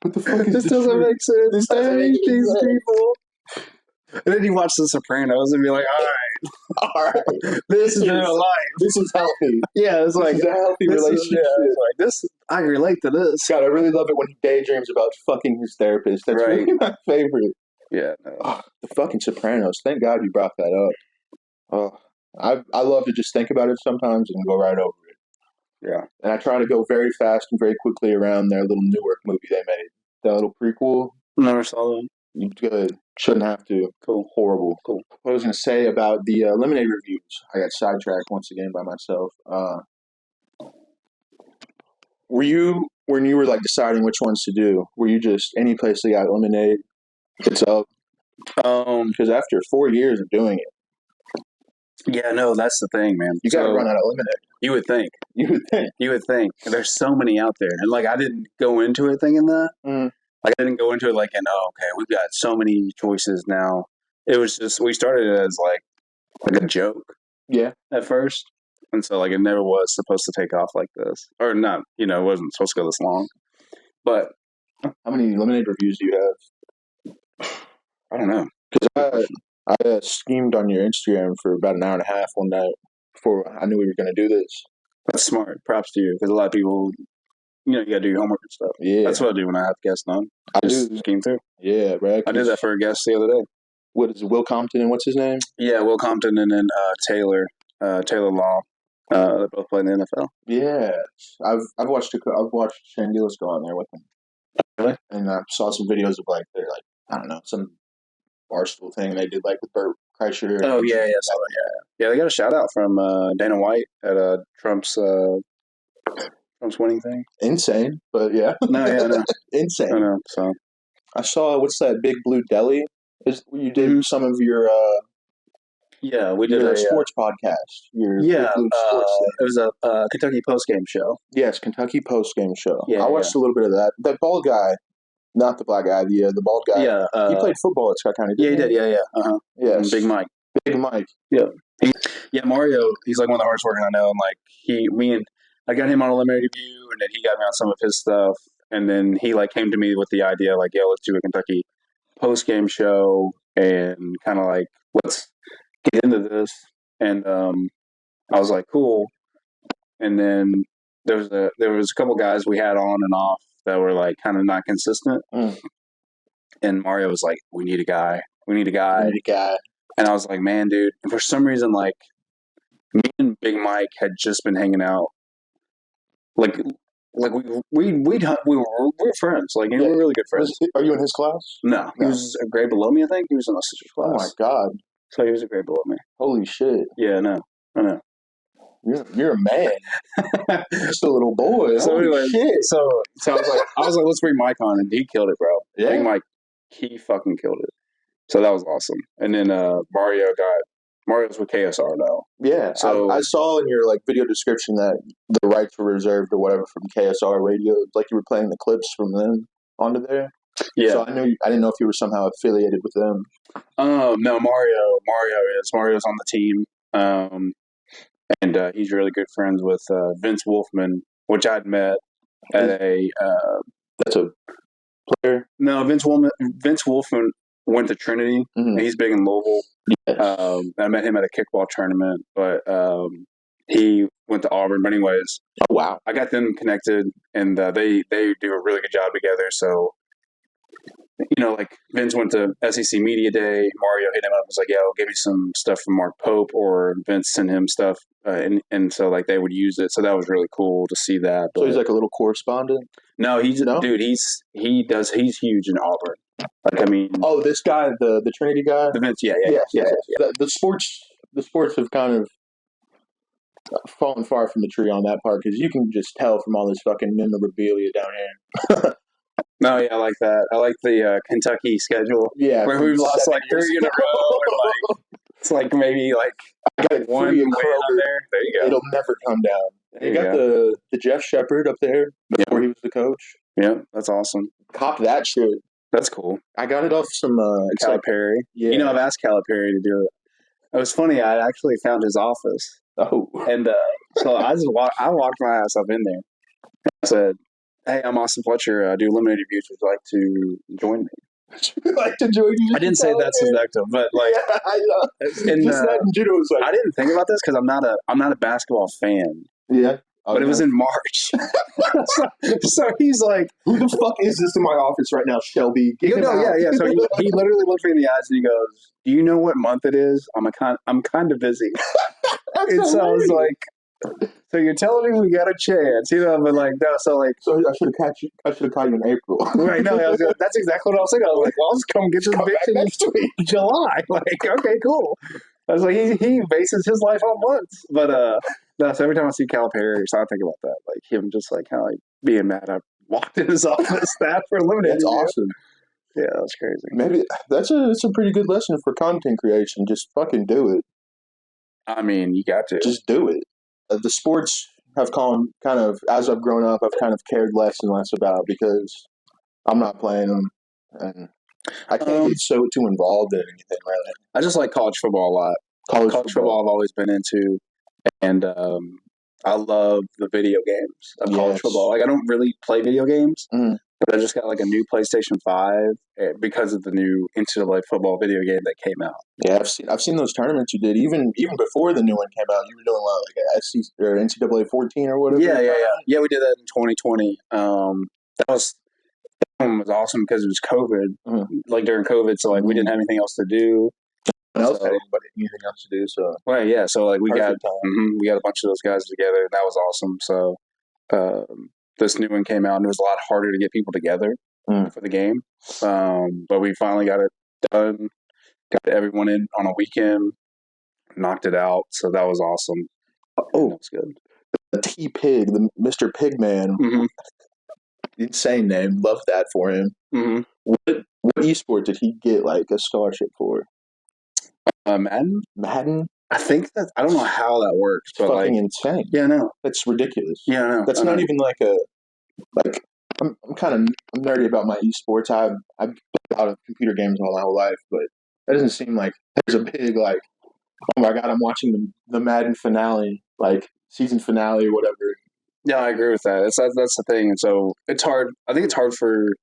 What the fuck is this? Doesn't make sense. This doesn't make these sense. people. And then you watch The Sopranos and be like, all right, this is real life. This is healthy. Yeah, it's like a healthy relationship. Like this, I relate to this. God, I really love it when he daydreams about fucking his therapist. That's really my favorite. Yeah, no. Oh, the fucking Sopranos. Thank God you brought that up. Oh, I love to just think about it sometimes and go right over it. Yeah, and I try to go very fast and very quickly around their little Newark movie they made. That little prequel. Never saw that. Good. Shouldn't have to. Cool. Horrible. Cool. What I was going to say about the Lemonade reviews. I got sidetracked once again by myself. Were you, when you were like deciding which ones to do, were you just any place that got Lemonade? It's up. Because after 4 years of doing it. Yeah, no, that's the thing, man. You got to run out of Lemonade. You would think. You would think. There's so many out there. And like I didn't go into it thinking that. Like I didn't go into it like, okay, we've got so many choices now. It was just, we started it as like a joke. Yeah. At first. And so like it never was supposed to take off like this. Or not, it wasn't supposed to go this long. But. How many Lemonade reviews do you have? I don't know. Because I schemed on your Instagram for about an hour and a half one night before I knew we were going to do this. That's smart. Props to you. Because a lot of people, you got to do your homework and stuff. Yeah. That's what I do when I have guests on. I just scheme through. Yeah, right. I did that for a guest the other day. What is it, Will Compton and what's his name? Yeah, Will Compton and then Taylor Law. They both play in the NFL. Yeah. I've watched Shane Gillis go on there with him. Really? And I saw some videos of they're like, I don't know, some Barstool thing they did with Bert Kreischer. Oh yeah. They got a shout out from Dana White at Trump's winning thing. Insane, but yeah. No. Insane. I know. So I saw what's that Big Blue Deli? You did some of your yeah, we did a a sports podcast. Big Blue sports thing. It was a Kentucky postgame show. Yes, Kentucky postgame show. Yeah, I watched a little bit of that. That bald guy. Not the black guy, the bald guy. Yeah. He played football at Scott County. Yeah, he did. Yeah. Yes. Big Mike. Yeah. Mario, he's like one of the hardest working I know. And I got him on a Lemonade review, and then he got me on some of his stuff. And then he came to me with the idea yo, let's do a Kentucky post game show and kind of let's get into this. And I was like, cool. And then there was a couple guys we had on and off that were kind of not consistent. And Mario was like, we need a guy. And I was like, man, dude. And for some reason, me and Big Mike had just been hanging out. like we were friends. Like we were really good friends. Are you in his class? No, he was a grade below me. I think he was in a sister's class. Oh my god! So he was a grade below me. Holy shit! Yeah, I know. You're a man. Just a little boy. So Holy anyway, shit! so I was like, let's bring Mike on, and he killed it, bro. Yeah. Like Mike, he fucking killed it. So that was awesome. And then Mario's with KSR now. Yeah. So I saw in your like video description that the rights were reserved or whatever from KSR Radio. Like you were playing the clips from them onto there. Yeah. So I didn't know if you were somehow affiliated with them. No, Mario's on the team. And he's really good friends with Vince Wolfman, which I'd met at That's a player? No, Vince Wolfman went to Trinity, and he's big in Louisville. Yes. I met him at a kickball tournament, but he went to Auburn. But anyways, oh wow, I got them connected, and they do a really good job together. So, like Vince went to SEC Media Day. Mario hit him up and was like, "Yo, give me some stuff from Mark Pope," or Vince sent him stuff, and so like they would use it. So that was really cool to see that. But, so he's like a little correspondent. No, dude. He's huge in Auburn. Like, I mean, this guy, the Trinity guy, the Vince, yeah. The sports have kind of fallen far from the tree on that part because you can just tell from all this fucking memorabilia down here. No, yeah, I like that. I like the Kentucky schedule. Yeah, where we've lost like 3 in a row. And, like, it's like maybe like I got one win on there. There you go. It'll never come down. You got the Jeff Shepard up there before he was the coach. Yeah, that's awesome. Cop that shit. That's cool. I got it off some Calipari. Yeah. I've asked Calipari to do it. It was funny. I actually found his office. Oh. And so I walked my ass up in there. I said, "Hey, I'm Austin Fletcher. I do eliminated reviews. Would you like to join me?" I didn't say that subjective, but like, I know. And, just that in general was like, I didn't think about this because I'm not a basketball fan. Yeah. But it was in March. so he's like, "Who the fuck is this in my office right now, Shelby?" Yeah. So he literally looked me in the eyes and he goes, "Do you know what month it is? I'm kind of busy." And so I was like, "So you're telling me we got a chance, But like, no. So I should have caught you in April, right? No, that's exactly what I was saying. I was like, "Well, I'll just come get your bitch next week, July." Like, okay, cool. I was like, he bases his life on months, but no. So every time I see Calipari, so I think about that, like him just like kind of like being mad. I walked in his office staff for eliminated. That's awesome. Yeah, that's crazy. Maybe that's a pretty good lesson for content creation. Just fucking do it. I mean, you got to just do it. The sports have kind of, as I've grown up, I've kind of cared less and less about because I'm not playing them, and I can't get too involved in anything really. I just like college football a lot. College football I've always been into, and I love the video games of college football. Like I don't really play video games, but I just got like a new PlayStation 5 because of the new NCAA football video game that came out. Yeah, I've seen those tournaments you did even before the new one came out. You were doing like a SC or NCAA 14 or whatever. Yeah. We did that in 2020. That was awesome because it was COVID, like during COVID. So like we didn't have anything else to do. No one else had anything else to do. So right, yeah. So like we got a bunch of those guys together, and that was awesome. So this new one came out, and it was a lot harder to get people together for the game. But we finally got it done. Got everyone in on a weekend, knocked it out. So that was awesome. Oh, that was good. The T-Pig, the Mr. Pigman. Insane name. Love that for him. What esport did he get like a scholarship for? Madden? I think that I don't know how that works, but fucking like insane. Yeah, no, that's ridiculous. Yeah, no, that's not even like a like. I'm nerdy about my esports. I've played out of computer games all my whole life, but that doesn't seem like there's a big like. Oh my god, I'm watching the Madden finale, like season finale or whatever. Yeah, I agree with that. That's the thing, and so it's hard. I think it's hard for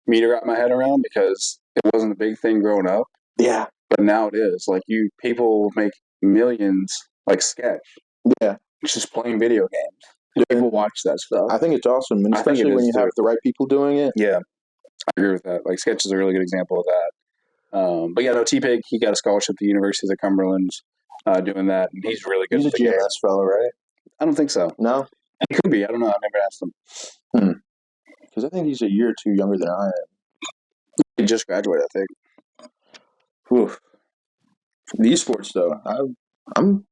me to wrap my head around because it wasn't a big thing growing up. Yeah. But now it is. Like people make millions like Sketch. Yeah. It's just playing video games. People watch that stuff. I think it's awesome, and especially when you have the right people doing it. Yeah. I agree with that. Like Sketch is a really good example of that. But yeah, no, T-Pig, he got a scholarship to the University of Cumberland doing that, and he's really good. He's a GMS fellow, right? I don't think so. No? He could be. I don't know. I've never asked him. Because I think he's a year or two younger than I am. He just graduated, I think. Oof. The esports, though, I'm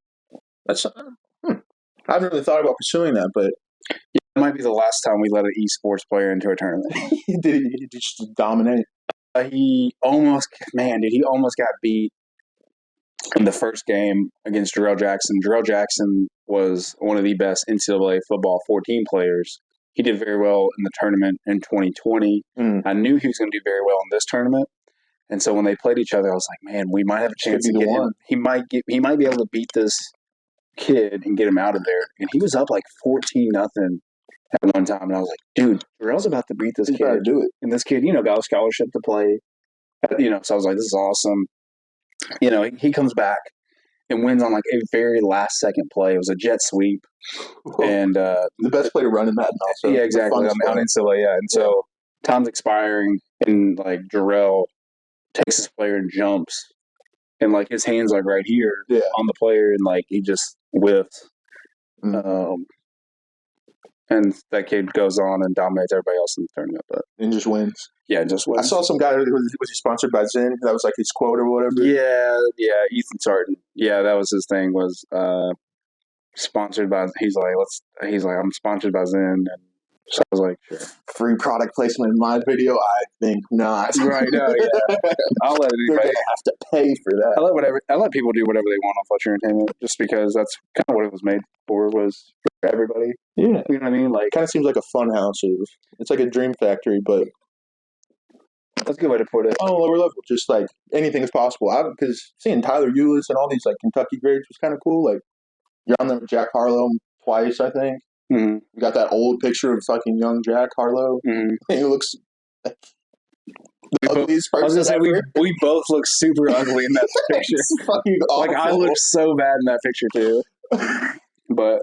that's I haven't really thought about pursuing that, but It might be the last time we let an esports player into a tournament. did he just dominate? He almost got beat in the first game against Jarrell Jackson. Jarrell Jackson was one of the best NCAA football 14 players. He did very well in the tournament in 2020. I knew he was going to do very well in this tournament. And so when they played each other, I was like, man, we might have a chance to get him. He might be able to beat this kid and get him out of there. And he was up like 14-0 at one time. And I was like, dude, Jarrell's about to beat this kid. To do it. And this kid, got a scholarship to play. So I was like, this is awesome. He comes back and wins on like a very last second play. It was a jet sweep. And the best play to run in that. Also, yeah, exactly. I'm instantly, yeah. And so time's expiring, and like Jarrell takes his player and jumps, and like his hands like right here on the player, and like he just whiffs. And that kid goes on and dominates everybody else in the tournament, and just wins. Yeah, just wins. I saw some guy was he sponsored by Zen. That was like his quote or whatever. Yeah, Ethan Sarton. Yeah, that was his thing. Was sponsored by. He's like, I'm sponsored by Zen, and so I was like, sure. Free product placement in my video? I think not. Right? No, yeah. I'll let anybody. They're gonna have to pay for that. I let people do whatever they want on Fletch Entertainment, just because that's kind of what it was made for. Was for everybody. Yeah, you know what I mean. Like, kind of seems like a fun house. It's like a dream factory, but that's a good way to put it. On a lower level, just like anything is possible. Because seeing Tyler Eulis and all these like Kentucky grades was kind of cool. Like you're on there with Jack Harlow twice, I think. You got that old picture of fucking young Jack Harlow. He looks like the ugliest person. I was gonna say we both look super ugly in that picture. It's fucking awful. Like I look so bad in that picture too. But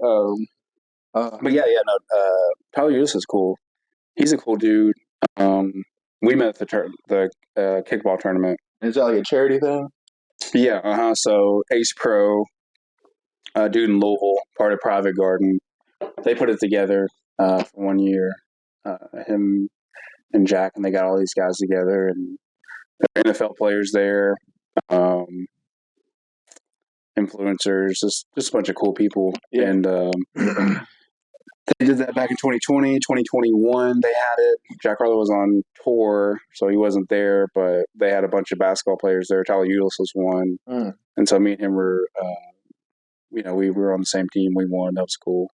Tyler Eulis is cool. He's a cool dude. We met at the kickball tournament. Is that like a charity thing? Yeah. So Ace Pro, dude in Louisville, part of Private Garden. They put it together for 1 year, him and Jack, and they got all these guys together, and there are NFL players there, influencers, just a bunch of cool people. Yeah. And they did that back in 2020, 2021. They had it. Jack Harlow was on tour, so he wasn't there, but they had a bunch of basketball players there. Tyler Eulis was one. And so me and him were, we were on the same team. We won. That was cool.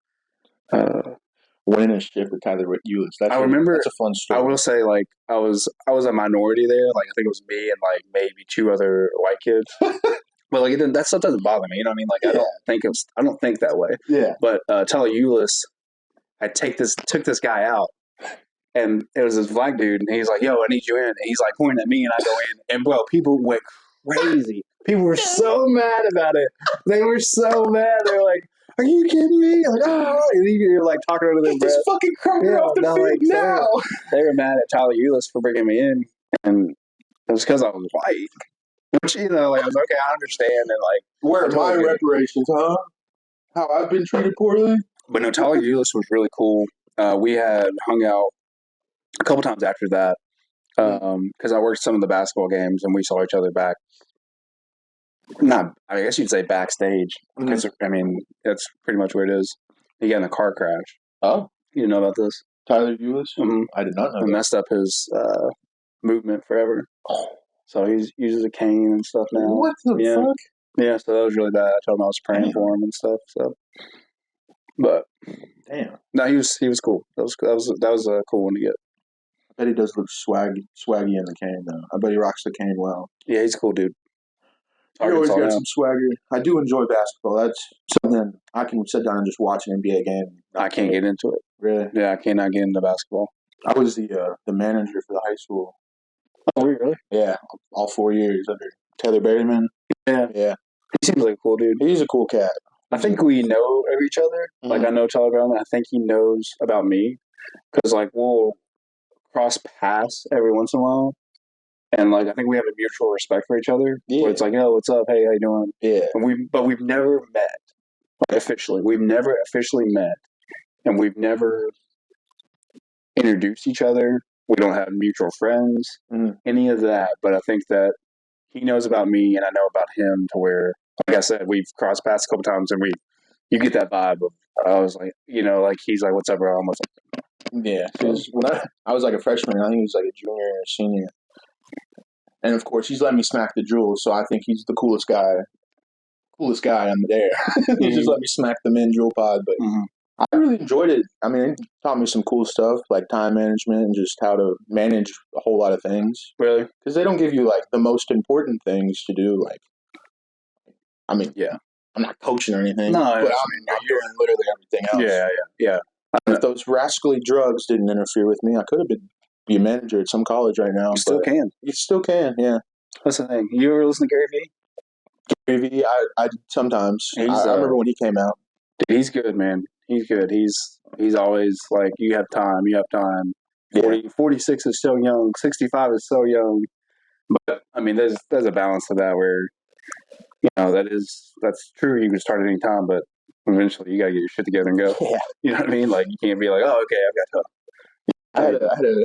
Winning a ship with Tyler Eulis. I remember that's a fun story. I will say, like, I was a minority there. Like, I think it was me and like maybe two other white kids. But like, that stuff doesn't bother me. You know what I mean? Like, I don't think that way. Yeah. But Tyler Eulis, I took this guy out, and it was this black dude, and he's like, "Yo, I need you in." And he's like pointing at me, and I go in, and bro, people went crazy. People were so mad about it. They were so mad. They were like, "Are you kidding me?" Like, oh, and you're like talking under their breath. Just fucking cracker off the field now. So they were mad at Tyler Eulis for bringing me in, and it was because I was white. Which, like, I was okay, I understand, and like, where are my reparations, huh? How I've been treated poorly. But no, Tyler Eulis was really cool. We had hung out a couple times after that because I worked some of the basketball games, and we saw each other back. I guess you'd say backstage. Because I mean, that's pretty much where it is. He got in a car crash. Oh, you didn't know about this? Tyler Eulis? I did not know. It messed up his movement forever. Oh. So he uses a cane and stuff now. What the fuck? Yeah, so that was really bad. I told him I was praying for him and stuff. So, but damn, no, he was cool. That was a cool one to get. I bet he does look swaggy in the cane though. I bet he rocks the cane well. Yeah, he's a cool dude. He always got some swagger. I do enjoy basketball. That's something I can sit down and just watch an NBA game. I can't get into it. Really? Yeah, I cannot get into basketball. I was the manager for the high school. Oh, really? Yeah, all 4 years under Taylor Berryman. Yeah. He seems like a cool dude. He's a cool cat. I think we know of each other. Like, I know Taylor Berryman. I think he knows about me. Because, like, we'll cross paths every once in a while. And, like, I think we have a mutual respect for each other. Yeah. Where it's like, oh, what's up? Hey, how you doing? Yeah. But we've never met. Like, officially. We've never officially met. And we've never introduce each other. We don't have mutual friends, any of that. But I think that he knows about me and I know about him to where, like I said, we've crossed paths a couple times and you get that vibe of, I was like, like he's like, what's up, bro? I'm like, yeah. Because when I was like a freshman, I think he was like a junior or a senior. And of course, he's let me smack the jewels, so I think he's the coolest guy on the dare. He just let me smack the men jewel pod, but I really enjoyed it. I mean, it taught me some cool stuff like time management and just how to manage a whole lot of things. Really? Because they don't give you like the most important things to do. Like, I mean, yeah, I'm not coaching or anything, no, but I'm doing literally everything else. Yeah. If those rascally drugs didn't interfere with me, I could have be a manager at some college right now. You still can. You still can, yeah. That's the thing. You ever listen to Gary Vee? Gary Vee, I sometimes. I remember when he came out. Dude, he's good, man. He's good. He's always like, you have time. 46 is so young. 65 is so young. But I mean, there's a balance to that where, that's true. You can start at any time, but eventually you gotta get your shit together and go. Yeah. You know what I mean? Like, you can't be like, oh, okay, I've got time. I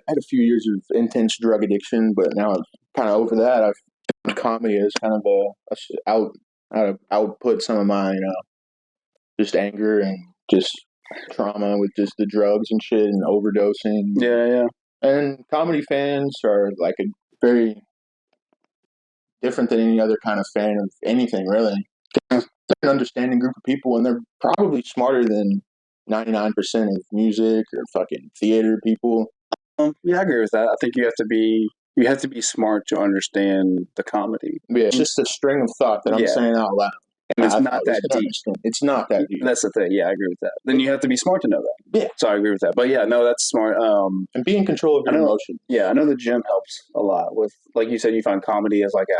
had a few years of intense drug addiction, but now I'm kind of over that. I've found comedy as kind of how to output some of my, just anger and just trauma with just the drugs and shit and overdosing. Yeah. And comedy fans are like a very different than any other kind of fan of anything, really. They're an understanding group of people, and they're probably smarter than 99% of music or fucking theater people. Yeah, I agree with that. I think you have to be smart to understand the comedy. Yeah, it's just a string of thought that I'm saying out loud. And it's not that deep. It's not that deep. That's the thing. Yeah, I agree with that. Then you have to be smart to know that. Yeah. So I agree with that. But yeah, no, that's smart. And be in control of your emotions. Yeah, I know the gym helps a lot with, like you said, you find comedy as like an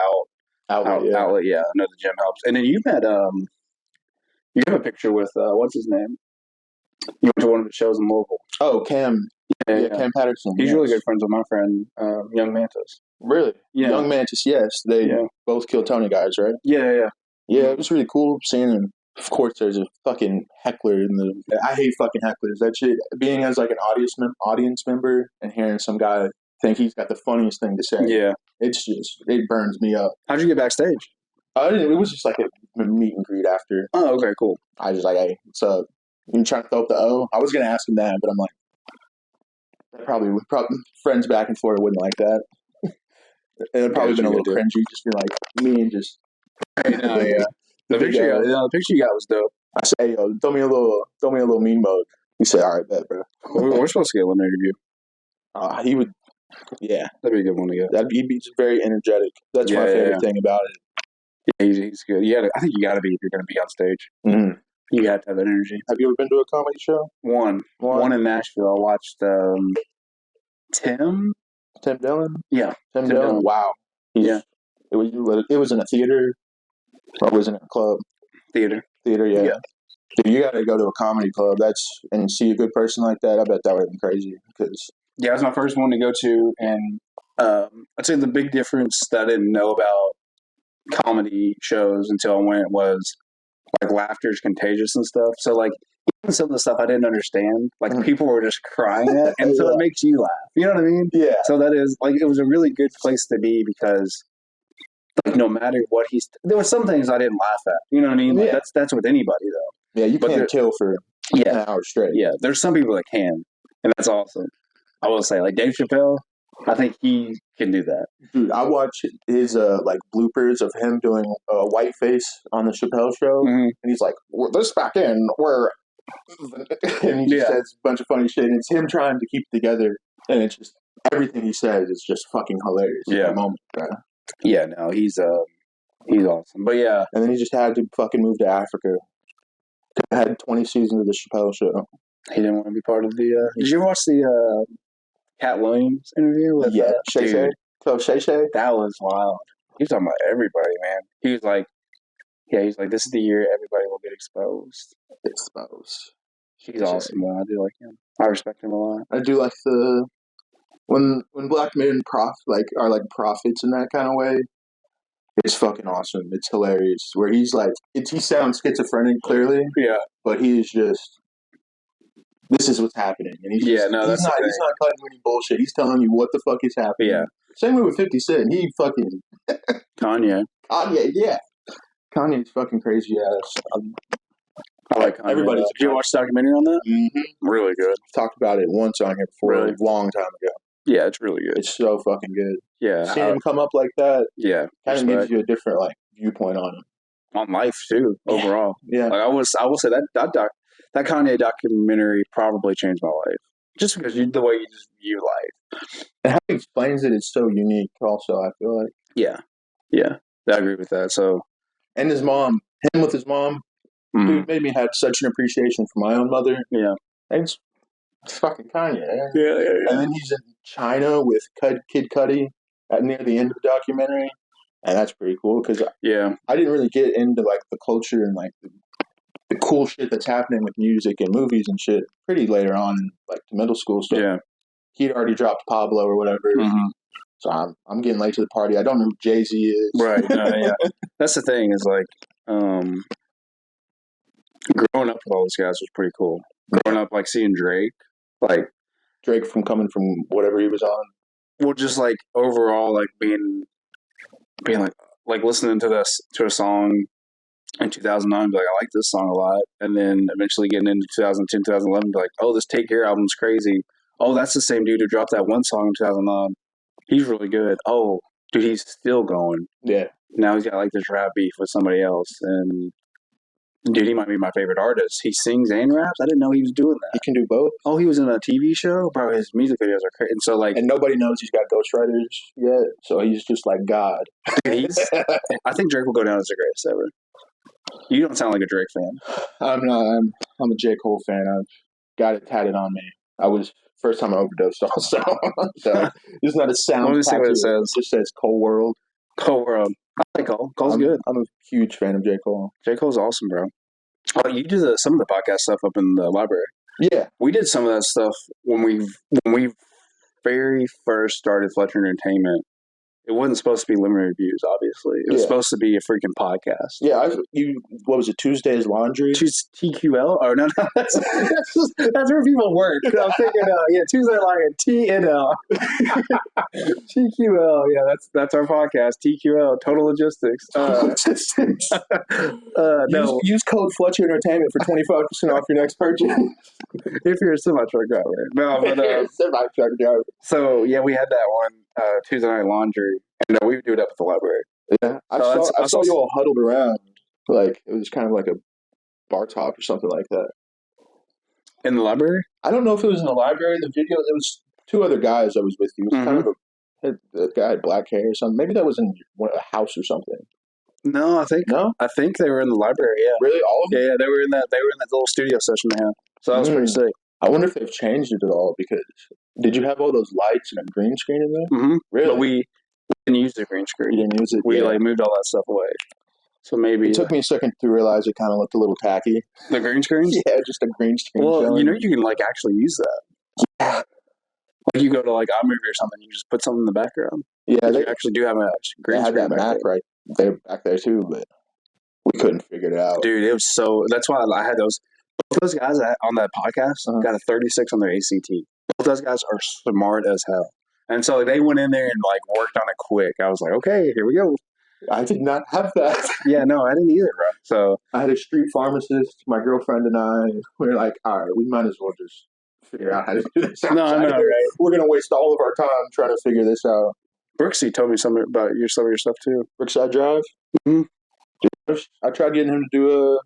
outlet. Yeah, I know the gym helps. And then you have a picture with what's his name? You went to one of the shows in local. Oh, Cam. Yeah, Cam Patterson. He's really good friends with my friend, Young Mantis. Really? Yeah. Young Mantis, yes. They both kill Tony guys, right? Yeah. Yeah, it was really cool seeing him. Of course, there's a fucking heckler in the. I hate fucking hecklers. That shit. Being as like an audience member and hearing some guy think he's got the funniest thing to say. Yeah, it burns me up. How'd you get backstage? It was just like a meet and greet after. Oh, okay, cool. I was just like, hey, what's up? You trying to throw up the O? I was gonna ask him that, but I'm like, probably friends back and forth wouldn't like that. It'd probably been a little cringy, just be like me and just. Yeah. The picture you got was dope. I said, hey, yo, throw me a little mean mug. He said, all right, bet, bro. We're supposed to get one interview. He would, yeah. That'd be a good one to get. He'd be just very energetic. That's my favorite thing about it. Yeah, he's good. I think you got to be if you're going to be on stage. Mm-hmm. You got to have that energy. Have you ever been to a comedy show? One in Nashville. I watched Tim Dillon. Yeah, Tim Dillon. Wow. Yeah. It was in a theater. Or was it in a club? Theater, yeah. Dude, you got to go to a comedy club and see a good person like that. I bet that would have been crazy. Yeah, it was my first one to go to, and I'd say the big difference that I didn't know about comedy shows until I went was like laughter is contagious and stuff. So like even some of the stuff I didn't understand, like people were just crying at, and so it makes you laugh. You know what I mean? Yeah. So that is like it was a really good place to be because. Like no matter what there were some things I didn't laugh at. You know what I mean? Like that's with anybody though. Yeah, you can't kill for an hour straight. Yeah, there's some people that can, and that's awesome. I will say, like Dave Chappelle, I think he can do that. Dude, I watch his like bloopers of him doing whiteface on the Chappelle show, and he's like, "This back in where," and he just says a bunch of funny shit. And it's him trying to keep it together, and it's just everything he says is just fucking hilarious. Yeah, at that moment, bro. Yeah, no, he's awesome. But yeah. And then he just had to fucking move to Africa. I had 20 seasons of the Chappelle show. He didn't want to be part of the Did you ever watch the Cat Williams interview with Shay Shay? So Shay Shay? That was wild. He was talking about everybody, man. He was like this is the year everybody will get exposed. He's awesome, though. I do like him. I respect him a lot. I do like the when black men are like prophets in that kind of way, it's fucking awesome. It's hilarious. Where he's like, he sounds schizophrenic clearly, yeah, but he is just this is what's happening, and he's that's he's not cutting any bullshit. He's telling you what the fuck is happening. Yeah. Same way with 50 Cent. He fucking Kanye. Yeah. Kanye's fucking crazy ass. I like Kanye. Everybody's. Did you watch the documentary on that? Mm-hmm. Really good. Talked about it once on here before, Really? a long time ago. Yeah, it's really good. It's so fucking good. Yeah. Seeing him come up like that, yeah, kind of gives you a different viewpoint on him. On life too, overall. Yeah. Like I will say that Kanye documentary probably changed my life. Just because the way you just view life. And how he explains it is so unique also, I feel like. Yeah. Yeah. I agree with that. So, and his mom, him with his mom, dude, made me have such an appreciation for my own mother. Yeah. It's fucking Kanye. Yeah. And then he's in China with Kid Cudi near the end of the documentary. And that's pretty cool because I didn't really get into the culture and the cool shit that's happening with music and movies and shit pretty later on in the middle school stuff. Yeah. He'd already dropped Pablo or whatever. Mm-hmm. So I'm getting late to the party. I don't know who Jay-Z is. Right. Yeah. That's the thing is growing up with all those guys was pretty cool. Growing up seeing Drake, Drake coming from whatever he was on. Well, just overall being listening to a song in 2009, I like this song a lot, and then eventually getting into 2010, 2011, oh, this Take Care album's crazy. Oh, that's the same dude who dropped that one song in 2009. He's really good. Oh, dude, he's still going. Yeah. Now he's got this rap beef with somebody else, and dude, he might be my favorite artist. He sings and raps. I didn't know he was doing that. He can do both. Oh, he was in a TV show? Bro, his music videos are crazy. And so, and nobody knows he's got ghostwriters yet, so he's just God. Dude, I think Drake will go down as the greatest ever. You don't sound like a Drake fan. I'm not. I'm a J. Cole fan. I've got it tatted on me. I was first time I overdosed also. So it's not a sound. Let me see what it says. It just says Cole World. Cole World. I like Cole. Cole's good. I'm a huge fan of J. Cole. J. Cole's awesome, bro. Oh, you do some of the podcast stuff up in the library. Yeah. We did some of that stuff when we very first started Fletch Entertainment. It wasn't supposed to be limited reviews, obviously. It was supposed to be a freaking podcast. Yeah, what was it, Tuesday's Laundry? TQL? Oh, no, that's where people work. I'm thinking, Tuesday Laundry, TNL. TQL, yeah, that's our podcast, TQL, Total Logistics. No. Use code Fletch Entertainment for 25% off your next purchase. If you're a semi-truck driver. No, but... semi-truck driver. So, yeah, we had that one, Tuesday Night Laundry. And we would do it up at the library. Yeah, I saw you all huddled around. It was kind of like a bar top or something like that. In the library? I don't know if it was in the library. The video, it was two other guys I was with. He was kind of the guy had black hair or something. Maybe that was in a house or something. No, I think they were in the library. Yeah, really, all of them. Yeah, they were in that little studio session they had. So that was pretty sick. I wonder if they've changed it at all because did you have all those lights and a green screen in there? Mm-hmm. Really? But we didn't use the green screen. You didn't use it? We moved all that stuff away. So maybe... It took me a second to realize it kind of looked a little tacky. The green screens? Yeah, just a green screen. Well, you can actually use that. Yeah. You go to iMovie or something, you just put something in the background. Yeah, they actually do have a green screen. They had that Mac right there back there too, but we couldn't figure it out. Dude, it was so... That's why I had those... Both those guys on that podcast got a 36 on their ACT. Both those guys are smart as hell. And so they went in there and worked on it quick. I was like, okay, here we go. I did not have that. Yeah, no, I didn't either, bro. So I had a street pharmacist, my girlfriend and I. We were like, all right, we might as well just figure out how to do this. No, right? We're gonna waste all of our time trying to figure this out. Brooksy told me something about some of your stuff too. Brookside Drive. Mm-hmm. I tried getting him to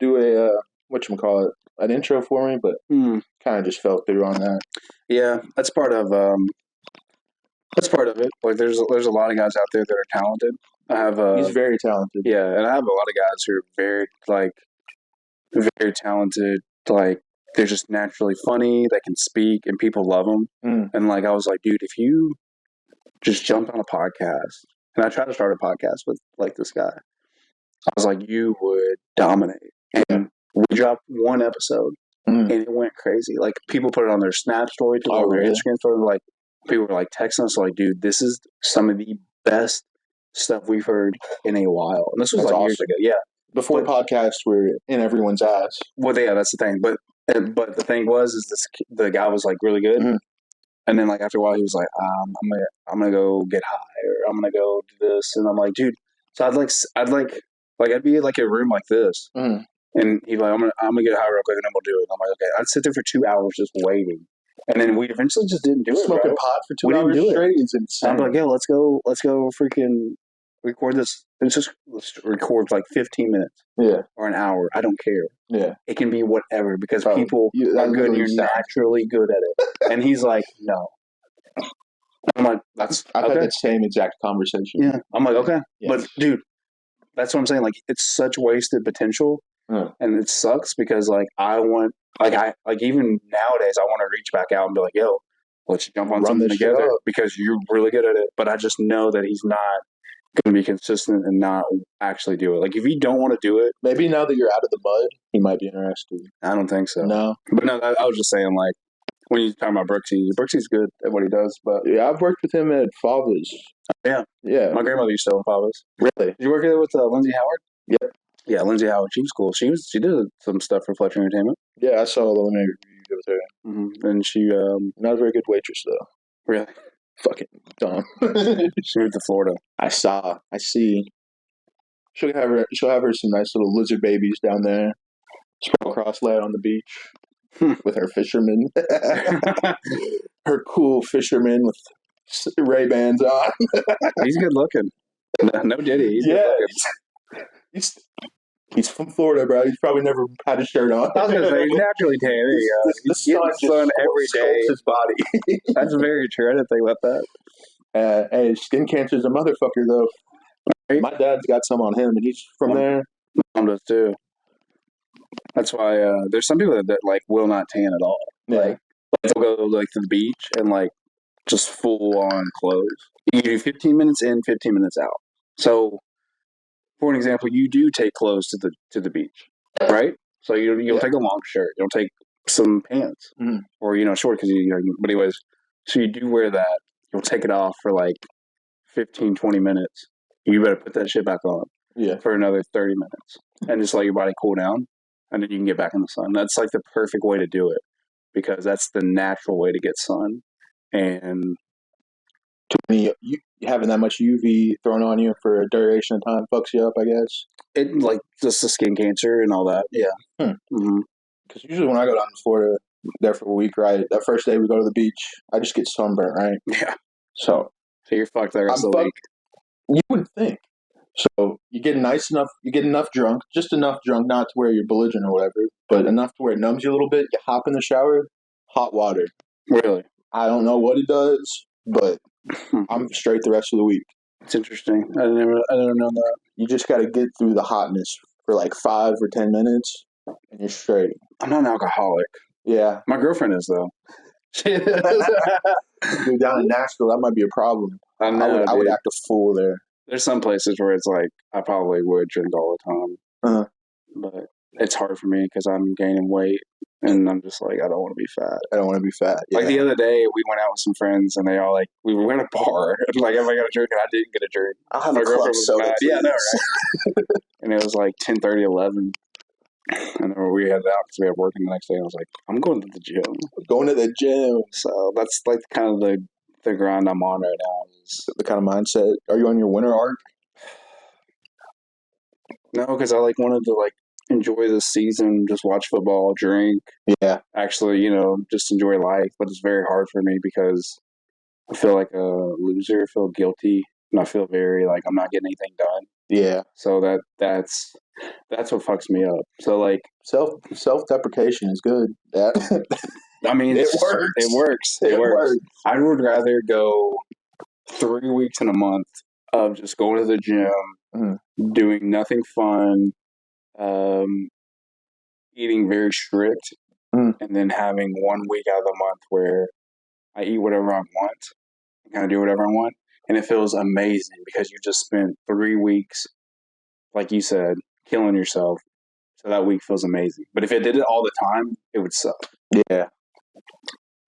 do a whatchamacallit, an intro for me, but kind of just fell through on that. Yeah, that's part of it. There's a lot of guys out there that are talented. I have he's very talented. Yeah, and I have a lot of guys who are very very talented. They're just naturally funny. They can speak, and people love them. And I was like, dude, if you just jumped on a podcast, and I tried to start a podcast with this guy, I was like, you would dominate. And we dropped one episode. And it went crazy. People put it on their Snap story, on their Instagram story. People were texting us, dude, this is some of the best stuff we've heard in a while. And this was awesome. Years ago. Yeah. Before podcasts were in everyone's ass. Well, yeah, that's the thing. But But the thing is the guy was like really good. Mhm. And then like after a while, he was like, I'm gonna go get high, or I'm gonna go do this, and I'm like, dude. So I'd be in like a room like this, Mhm. and he'd be like, I'm gonna get high real quick, and then we'll do it. And I'm like, okay. I'd sit there for 2 hours just waiting, and then we eventually just didn't do it. Smoking Bro. pot for We 2 didn't hours do it. straight is And insane. I'm like, yo, let's go, freaking record this. Let's record like 15 minutes Yeah. or an hour. I don't care. Yeah. It can be whatever because Bro, people that are good and literally you're sounds- naturally good at it. And he's like, no. I'm like, I've okay. had that same exact conversation. Yeah. I'm like, okay. Yeah. But dude, that's what I'm saying. Like, it's such wasted potential. And it sucks because like even nowadays I want to reach back out and be like, yo, let's jump on something together because you're really good at it. But I just know that he's not going to be consistent and not actually do it. Like, if you don't want to do it, maybe now that you're out of the mud, he might be interested. I don't think so. No. But no, I was just saying, like, when you're talking about Brooksy's good at what he does. But yeah, I've worked with him at Fava's. Yeah. Yeah. My grandmother used to own Fava's. Really? Did you work there with Lindsay Howard? Yep. Yeah, Lindsay Howard. She was cool. She did some stuff for Fletch Entertainment. Yeah, I saw the eliminator review with her. Mm-hmm. And she not a very good waitress though. Really? Fucking dumb. She moved to Florida. I see. She'll have her some nice little lizard babies down there. Sprawl cross lay on the beach with her fisherman. Her cool fisherman with Ray-Bans on. He's good looking. No Diddy. He's yeah. Good he's from Florida, bro. He's probably never had a shirt on. I was going to say, he's naturally tan. There you go. The sun every day. His body. That's very true. I didn't think about that. Hey, skin cancer's a motherfucker, though. Right? My dad's got some on him, and he's from there. My mom does, too. That's why there's some people that like will not tan at all. Yeah. Like they'll go like to the beach and like just full on clothes. You do 15 minutes in, 15 minutes out. So, for an example, you do take clothes to the beach, right? So you'll take a long shirt, you'll take some pants, or short because But anyways, so you do wear that. You'll take it off for like 15, 20 minutes. You better put that shit back on. Yeah. For another 30 minutes, and just let your body cool down, and then you can get back in the sun. That's like the perfect way to do it because that's the natural way to get sun. And having that much UV thrown on you for a duration of time fucks you up, I guess. It like just the skin cancer and all that. Yeah. Because usually when I go down to Florida, there for a week, right? That first day we go to the beach, I just get sunburnt, right? Yeah. So you're fucked the rest of the week. You would think. So you get enough drunk, just enough drunk, not to where you're belligerent or whatever, but enough to where it numbs you a little bit. You hop in the shower, hot water. Really? I don't know what it does, but I'm straight the rest of the week. It's interesting. I never know that. You just got to get through the hotness for like 5 or 10 minutes, and you're straight. I'm not an alcoholic. Yeah. My girlfriend is, though. Dude, down in Nashville, that might be a problem. I would act a fool there. There's some places where it's like I probably would drink all the time, but it's hard for me because I'm gaining weight, and I'm just like I don't want to be fat. Yeah. Like the other day, we went out with some friends, and they all like we went to a bar, and like everybody got a drink, and I didn't get a drink. I'll have my girlfriend was mad. Yeah, no, right? And it was like 10:30, 11. And then we headed out because we had working the next day. And I was like, I'm going to the gym. So that's like kind of the grind I'm on right now. Is the kind of mindset. Are you on your winter arc? No, because I like wanted to like enjoy the season, just watch football, drink. Yeah. Actually, just enjoy life. But it's very hard for me because I feel like a loser, I feel guilty, and I feel very like I'm not getting anything done. Yeah. So that's what fucks me up. So like self-deprecation is good. I mean, it works. It works. I would rather go 3 weeks in a month of just going to the gym, doing nothing fun, eating very strict, and then having 1 week out of the month where I eat whatever I want, and kind of do whatever I want. And it feels amazing because you just spent 3 weeks, like you said, killing yourself. So that week feels amazing. But if I did it all the time, it would suck. Yeah.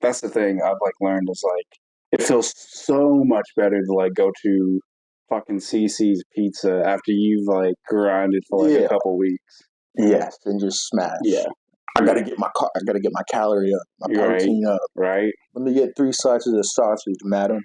That's the thing I've like learned is like it feels so much better to like go to fucking CC's Pizza after you've like grinded for like a couple weeks. Yes, and just smash. Yeah. I gotta get my calorie up, my protein up. Right. Let me get 3 slices of sausage, madam.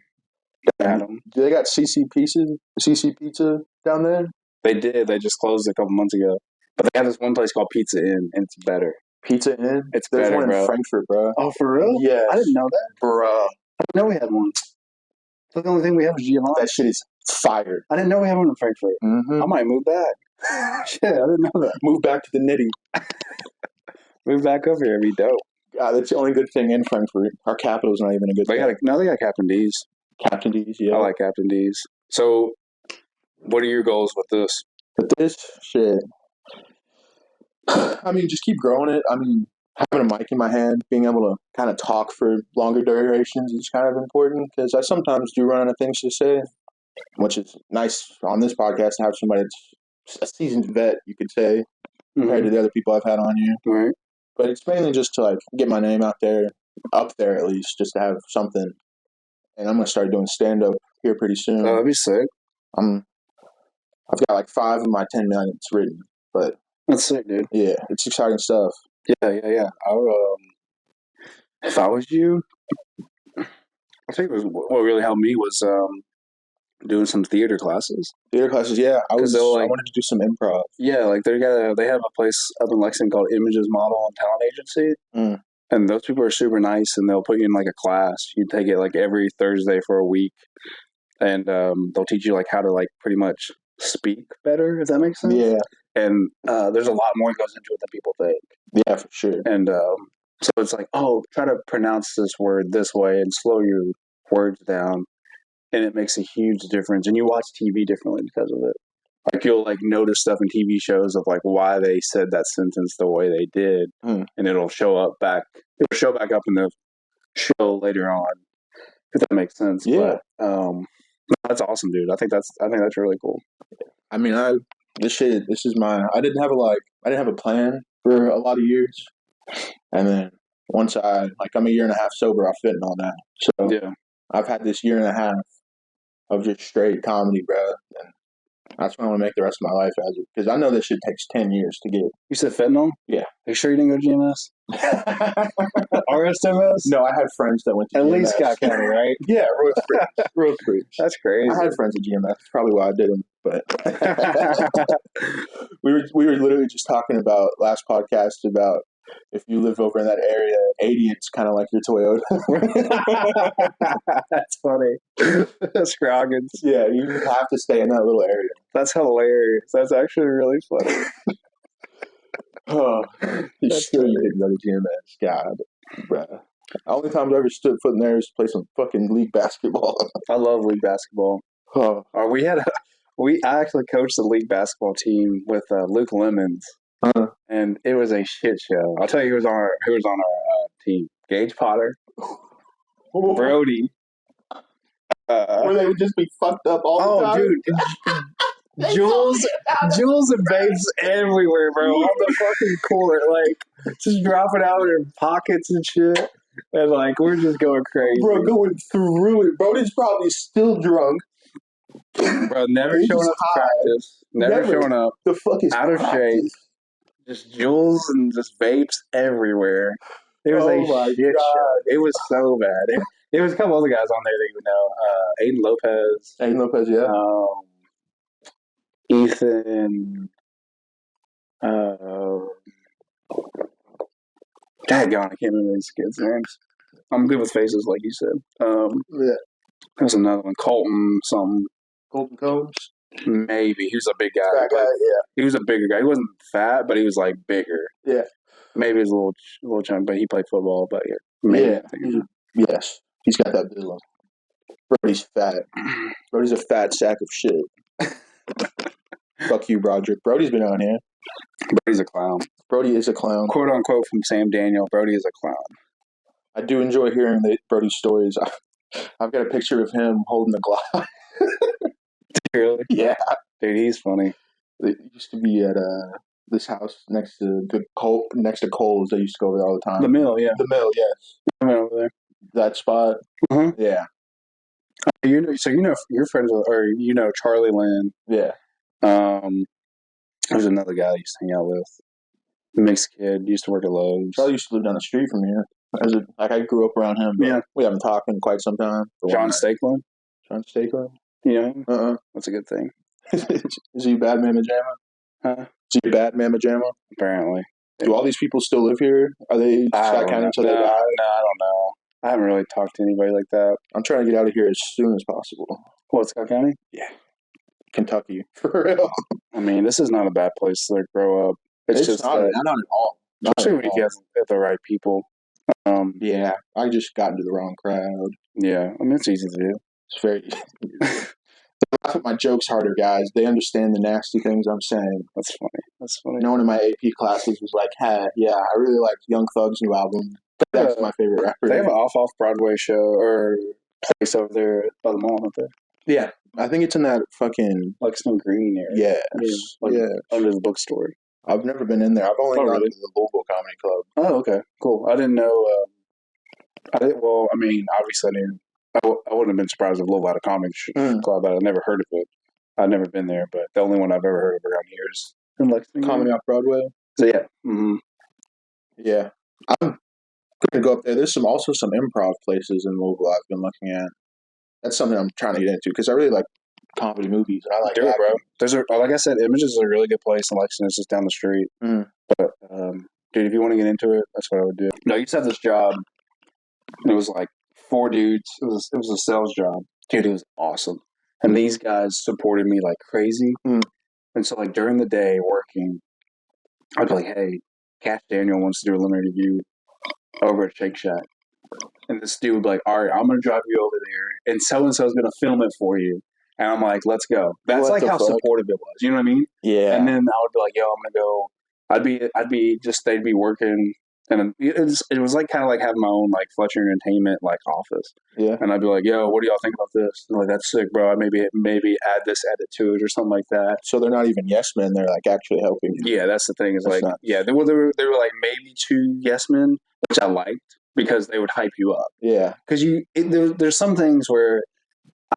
Adam. Do they got CC Pizza down there? They did. They just closed a couple months ago. But they have this one place called Pizza Inn, and it's better. Pizza Inn? It's There's better, one in bro. Frankfurt, bro. Oh, for real? Yes. I didn't know that. Bruh. I didn't know we had one. The only thing we have is Giovanni. That shit is fire. I didn't know we had one in Frankfurt. Mm-hmm. I might move back. Shit, I didn't know that. Move back to the nitty. Move back up here. It'd be dope. That's the only good thing in Frankfurt. Our capital's not even a good thing. They got Captain D's. Captain D's, yeah. I like Captain D's. So, what are your goals with this? But this shit, I mean, just keep growing it. I mean, having a mic in my hand, being able to kind of talk for longer durations is kind of important because I sometimes do run out of things to say, which is nice on this podcast to have somebody that's a seasoned vet, you could say, compared to the other people I've had on here. Right. But it's mainly just to like get my name out there, up there at least, just to have something. And I'm gonna start doing stand up here pretty soon. Oh, that'd be sick. I've got like 5 of my 10 minutes written, but that's sick, dude. Yeah, it's exciting stuff. Yeah. If I was you, I think what really helped me was doing some theater classes. Theater classes, yeah. I wanted to do some improv. Yeah, like they have a place up in Lexington called Images Model and Talent Agency. And those people are super nice, and they'll put you in like a class. You take it like every Thursday for a week, and they'll teach you like how to like pretty much speak better, if that makes sense. Yeah. And there's a lot more that goes into it than people think. Yeah, for sure. And so it's like, try to pronounce this word this way and slow your words down, and it makes a huge difference. And you watch TV differently because of it. Like you'll like notice stuff in TV shows of like why they said that sentence the way they did, and it'll show back up in the show later on, if that makes sense. Yeah. But that's awesome, dude. I think that's really cool. I mean, I didn't have a plan for a lot of years, and then once I'm a year and a half sober off fentanyl now, so yeah, I've had this year and a half of just straight comedy, bro. And that's what I want to make the rest of my life as it, because I know this shit takes 10 years to get. You said fentanyl? Yeah. Are you sure you didn't go to GMS? RSMS? No, I had friends that went to At GMS. least Scott County, right? Yeah, real free. That's crazy. I had friends at GMS. That's probably why I didn't. But we were literally just talking about last podcast about if you live over in that area, 80, it's kind of like your Toyota. That's funny. That's Scroggins. Yeah, you have to stay in that little area. That's hilarious. That's actually really funny. Oh, you didn't go to GMS. God, bruh. The only time I ever stood foot in there is to play some fucking league basketball. I love league basketball. Oh. I actually coached the league basketball team with Luke Lemons, and it was a shit show. I'll tell you who was on our team: Gage Potter, Brody. Where they would just be fucked up all the time. Dude. Jules and babes everywhere, bro. On the fucking court, like just dropping out of their pockets and shit, and like we're just going crazy, bro. Going through it. Brody's probably still drunk, bro. Never showing up to practice. Never showing up. The fuck is out of shape. Just Jules and just vapes everywhere. It was a shit show. It was so bad. There was a couple other guys on there that you would know. Aiden Lopez, yeah. Ethan. Daggone, I can't remember these kids' names. I'm good with faces, like you said. Yeah. There's another one, Colton something. Colton Combs? Maybe. He was a big guy. Fat guy, yeah. He was a bigger guy. He wasn't fat, but he was like bigger. Yeah. Maybe he was a little chunk, but he played football. But yeah. Maybe. Yes. He's got that build. Brody's fat. Brody's a fat sack of shit. Fuck you, Broderick. Brody's been on here. Brody's a clown. Brody is a clown. Quote unquote from Sam Daniel, Brody is a clown. I do enjoy hearing Brody's stories. I've got a picture of him holding a Glock. Really? Yeah. Dude, he's funny. It used to be at this house next to Cole's. They used to go over there all the time. The Mill, yeah. The Mill, yes. I went over there. That spot? Mm-hmm. Yeah. You're friends with, or Charlie Lynn. Yeah. There's another guy I used to hang out with. Mixed kid. Used to work at Lowe's. Charlie used to live down the street from here. I grew up around him. But Yeah. we haven't talked in quite some time. John Stakeland. John Stakeland? Yeah. That's a good thing. Is he a bad mamma jamma? Huh? Is he a bad mamma jamma? Apparently. Do all these people still live here? Are they Scott County until they die? No, I don't know. I haven't really talked to anybody like that. I'm trying to get out of here as soon as possible. What, Scott County? Yeah. Kentucky. For real. I mean, this is not a bad place to grow up. It's just not at all. Especially when you get the right people. Yeah, I just got into the wrong crowd. Yeah, I mean, it's easy to do. It's very... They laugh at my jokes harder, guys. They understand the nasty things I'm saying. That's funny. No one in my AP classes was like, hey, yeah, I really like Young Thug's new album. That's my favorite rapper. They have an off-Broadway show or place over there by the mall, don't they? Yeah. I think it's in that fucking... Lexington Green area. Yeah. Under the bookstore. I've never been in there. I've only gone to the Louisville Comedy Club. Oh, okay. Cool. I didn't know... Well, I mean, obviously I knew... I wouldn't have been surprised if Louisville had a comedy club, but I'd never heard of it. I'd never been there, but the only one I've ever heard of around here is in Lexington. Comedy Off-Broadway? So, yeah. Mm-hmm. Yeah. I'm going to go up there. There's also some improv places in Louisville I've been looking at. That's something I'm trying to get into because I really like comedy movies. And I like do it, bro. Like I said, Images is a really good place in Lexington. It's just down the street. Mm. But, dude, if you want to get into it, that's what I would do. No, you used to have this job. It was like 4 dudes. It was a sales job. Dude, it was awesome. And these guys supported me like crazy. Mm. And so, like, during the day working, I'd be like, hey, Cash Daniel wants to do a limited review over at Shake Shack. And this dude would be like, all right, I'm going to drive you over there. And so-and-so is going to film it for you. And I'm like, let's go. That's like how supportive it was. You know what I mean? Yeah. And then I would be like, yo, I'm going to go. They'd be working. And it was like kind of like having my own like Fletch Entertainment like office. Yeah. And I'd be like, yo, what do y'all think about this? And like, that's sick, bro. I maybe add it to it or something like that. So they're not even yes men. They're like actually helping you. Yeah, that's the thing. Is like, yeah, they were like maybe 2 yes men, which I liked because they would hype you up. Yeah. Because there's some things where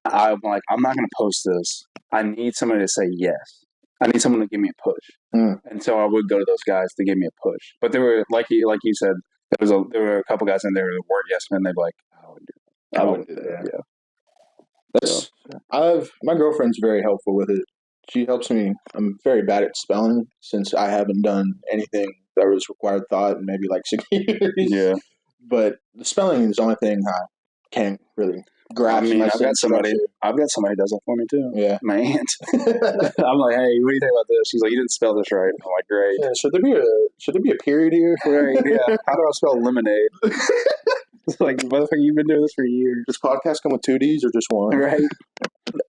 I'm like, I'm not going to post this. I need somebody to say yes. I need someone to give me a push. Mm. And so I would go to those guys to give me a push. But there were, like you said, there were a couple guys in there that weren't yes men. They'd be like, I wouldn't do that. Yeah. My girlfriend's very helpful with it. She helps me. I'm very bad at spelling since I haven't done anything that was required thought in maybe like 6 years. Yeah. But the spelling is the only thing I can't really grasp. I mean, I've got somebody who does it for me too. Yeah. My aunt. I'm like, hey, what do you think about this? She's like, you didn't spell this right. I'm like, great. Yeah, should there be a period here? Right, yeah. How do I spell lemonade? It's like, motherfucker, you've been doing this for years. Does podcast come with 2 Ds or just one? Right.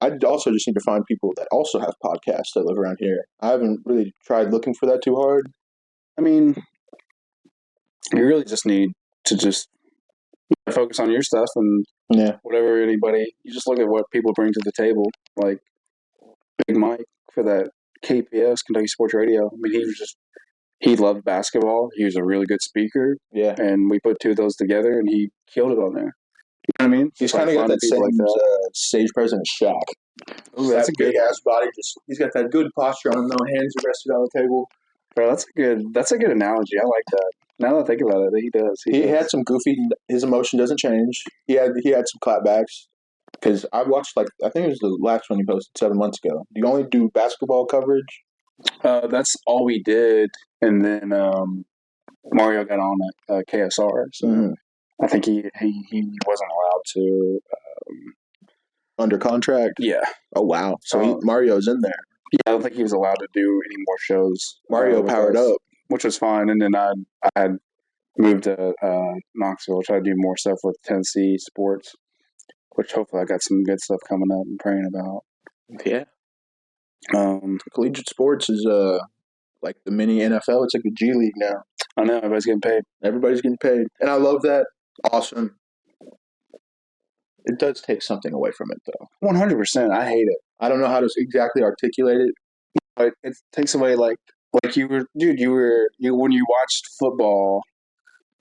I also just need to find people that also have podcasts that live around here. I haven't really tried looking for that too hard. I mean, you really just need to just focus on your stuff and whatever you just look at what people bring to the table. Like Big Mike for that KPS, Kentucky Sports Radio. I mean, he loved basketball. He was a really good speaker. Yeah. And we put 2 of those together and he killed it on there. You know what I mean? He's kind of got that same stage presence Shaq. Ooh, that's a good ass body. He's got that good posture on him. No hands are rested on the table. Bro, that's a good analogy. I like that. Now that I think about it, he does. He had some goofy. His emotion doesn't change. He had some clapbacks. Because I watched I think it was the last one he posted 7 months ago. Do you only do basketball coverage? That's all we did, and then Mario got on at KSR. So I think he wasn't allowed to. Under contract? Yeah. Oh wow! So Mario's in there. Yeah, I don't think he was allowed to do any more shows. Mario powered up, which was fine. And then I had moved to Knoxville, tried to do more stuff with Tennessee sports, which hopefully I got some good stuff coming up and praying about. Yeah. Collegiate sports is like the mini NFL. It's like a G League now. I know, everybody's getting paid. And I love that. Awesome. It does take something away from it, though. 100%. I hate it. I don't know how to exactly articulate it. But it takes away, like when you watched football,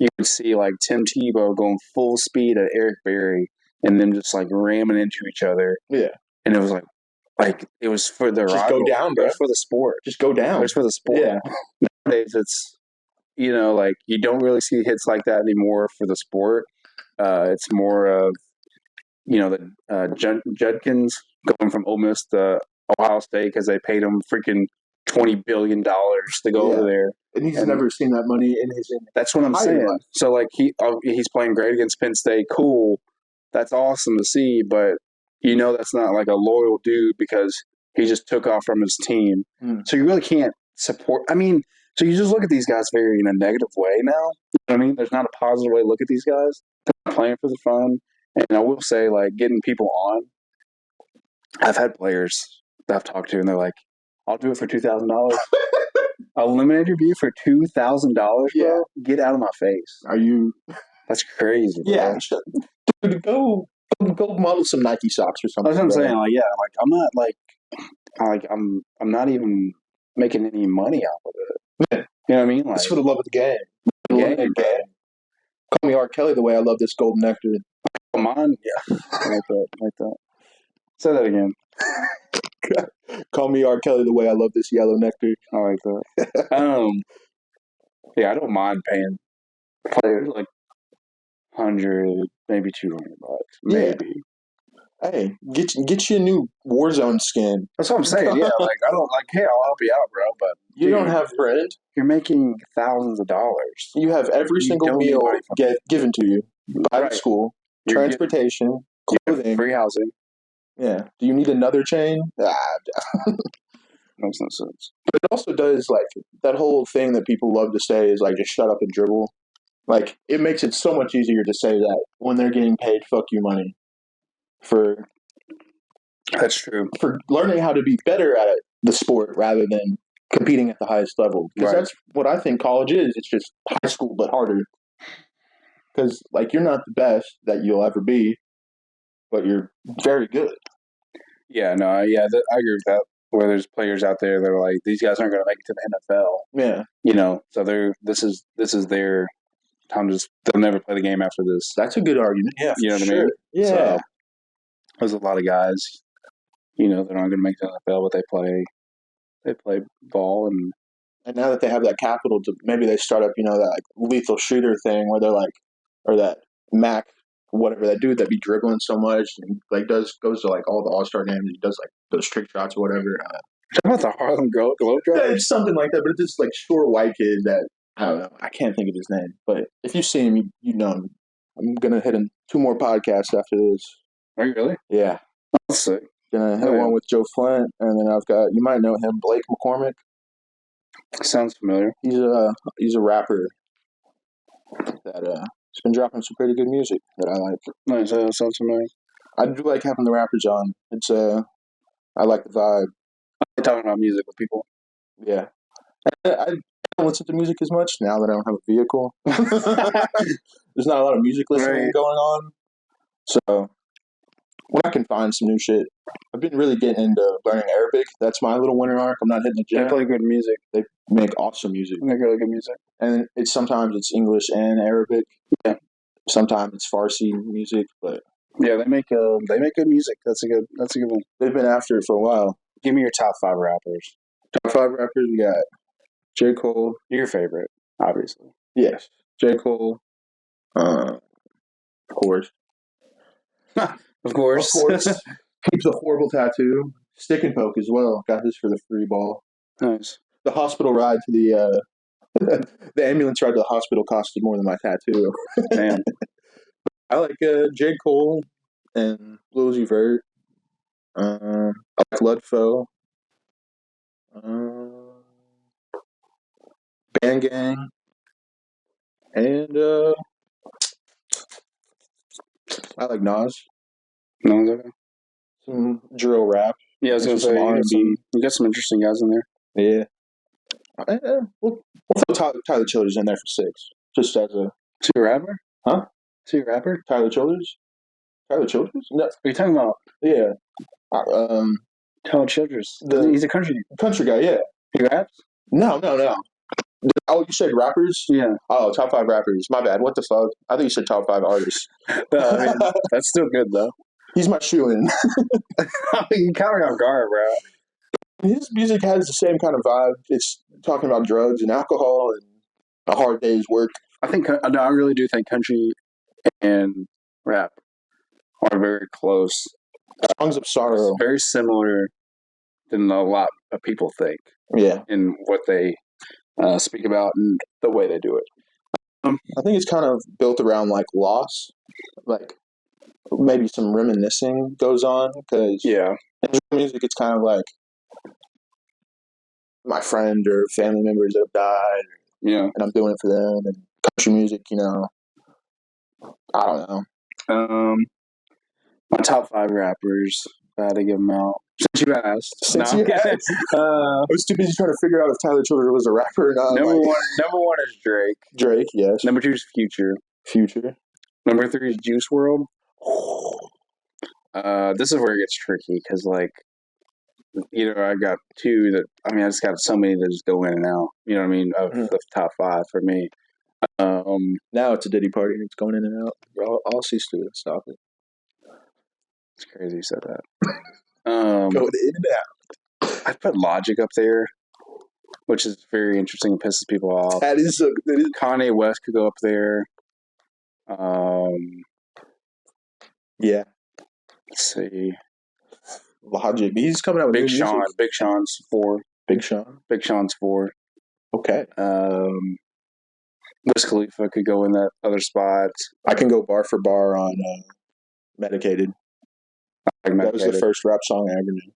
you would see, like, Tim Tebow going full speed at Eric Berry and them just, like, ramming into each other. Yeah. And it was like it was for the rival. Just go down, bro. It was for the sport. Just go down. It was for the sport. Yeah. Nowadays, it's like you don't really see hits like that anymore for the sport. It's more of Judkins going from Ole Miss to Ohio State because they paid him freaking $20 billion to go over there, and he's never seen that money in his. That's what I'm saying. Life. So like he's playing great against Penn State. Cool, that's awesome to see, but that's not like a loyal dude because he just took off from his team. So you really can't support. I mean, so you just look at these guys very in a negative way now. You know what I mean? There's not a positive way to look at these guys. They're playing for the fun. And I will say, like, getting people on, I've had players that I've talked to, and they're like, I'll do it for $2,000. I'll eliminate your view for $2,000, bro? Yeah. Get out of my face. Are you? That's crazy, bro. Yeah. Dude, go model some Nike socks or something. That's what I'm saying. Like, yeah, like, I'm not, like, I'm not even making any money out of it. Yeah. You know what I mean? Like, it's for the love of the game. Game. Call me R. Kelly the way I love this golden nectar. Come on. Yeah. Like that. Say that again. Call me R. Kelly the way I love this yellow nectar. I like that. Yeah, I don't mind paying players like 100, maybe $200, maybe. Yeah. Hey, get you a new Warzone skin. That's what I'm saying. Yeah, like I don't like. Hey, I'll help you out, bro. But you don't have bread. You're making thousands of dollars. You have every single meal given to you by school, transportation, clothing, free housing. Yeah. Do you need another chain? Makes no sense. But it also does, like, that whole thing that people love to say is, like, just shut up and dribble. Like, it makes it so much easier to say that when they're getting paid fuck you money for... That's true. For learning how to be better at the sport rather than competing at the highest level. Because that's what I think college is. It's just high school, but harder. Because, like, you're not the best that you'll ever be, but you're very good. Yeah, no, I agree with that. Where there's players out there that are like, these guys aren't going to make it to the NFL. Yeah. So this is their time to they'll never play the game after this. That's a good argument. Yeah. You know what I mean? Yeah. So, there's a lot of guys, that aren't going to make the NFL, but they play ball and now that they have that capital, maybe they start up, that like lethal shooter thing where they're like, or that Mac, whatever, that dude that be dribbling so much and like goes to like all the All-Star games, he does like those trick shots or whatever. About the Harlem Globetrotters? Yeah, it's something like that, but it's this like short white kid that I don't know. I can't think of his name, but if you see him, you know him. I'm gonna hit 2 more podcasts after this. Are you really? Yeah. That's sick. Gonna hit one with Joe Flint, and then I've got, you might know him, Blake McCormick. Sounds familiar. He's a rapper that he's been dropping some pretty good music that I like. Nice, sounds familiar. I do like having the rappers on. It's I like the vibe. I like talking about music with people. Yeah. I don't listen to music as much now that I don't have a vehicle. There's not a lot of music listening going on. So when I can find some new shit, I've been really getting into learning Arabic. That's my little winter arc. I'm not hitting the gym. They play good music. They make awesome music. They make really good music. And sometimes it's English and Arabic. Yeah. Sometimes it's Farsi music, but yeah, they make good music. That's a good one. They've been after it for a while. Give me your top 5 rappers. Top 5 rappers, we got J. Cole. Your favorite, obviously. Yes. J. Cole. Of course. Of course. Keeps a horrible tattoo. Stick and poke as well. Got this for the free ball. Nice. The hospital ride to the the ambulance ride to the hospital costed more than my tattoo. Damn. I like J. Cole and Lil Uzi Vert. I like Ludfoe. Band Gang. And I like Nas. No, okay. Some drill rap. Yeah, I was going to say, you got some interesting guys in there. Yeah. We'll throw Tyler Childers in there for 6. Just as a... Is he a rapper? Huh? Is he a rapper? Tyler Childers? Tyler Childers? No. What are you talking about? Yeah. Tyler Childers. He's a country guy, yeah. He raps? No. Oh, you said rappers? Yeah. Oh, top 5 rappers. My bad. What the fuck? I think you said top 5 artists. I mean, that's still good, though. He's my shoe-in. You kind of got guard, bro. His music has the same kind of vibe. It's talking about drugs and alcohol, and a hard day's work. I really do think country and rap are very close. Songs of sorrow. It's very similar than a lot of people think. Yeah. In what they speak about and the way they do it. I think it's kind of built around like loss, like maybe some reminiscing goes on because yeah, in music it's kind of like my friend or family members that have died, yeah, and I'm doing it for them. And country music, I don't know. My top 5 rappers. I had to give them out. Since you asked. I was too busy trying to figure out if Tyler Childers was a rapper or not. Number one is Drake. Drake, yes. Number 2 is Future. Number 3 is Juice WRLD. This is where it gets tricky because, like, I got 2 that I just got so many that just go in and out. You know what I mean? Of the top 5 for me. Now it's a Diddy party and it's going in and out. I'll cease to stop it. It's crazy you said that. Going in and out. I put Logic up there, which is very interesting and pisses people off. That is Kanye West could go up there. Yeah. Let's see. Logic. He's coming out with Big Sean. music. Big Sean's 4. Big Sean. Big Sean's 4. Okay. Wiz Khalifa could go in that other spot. I can go bar for bar on Medicated. That was the first rap song I ever knew.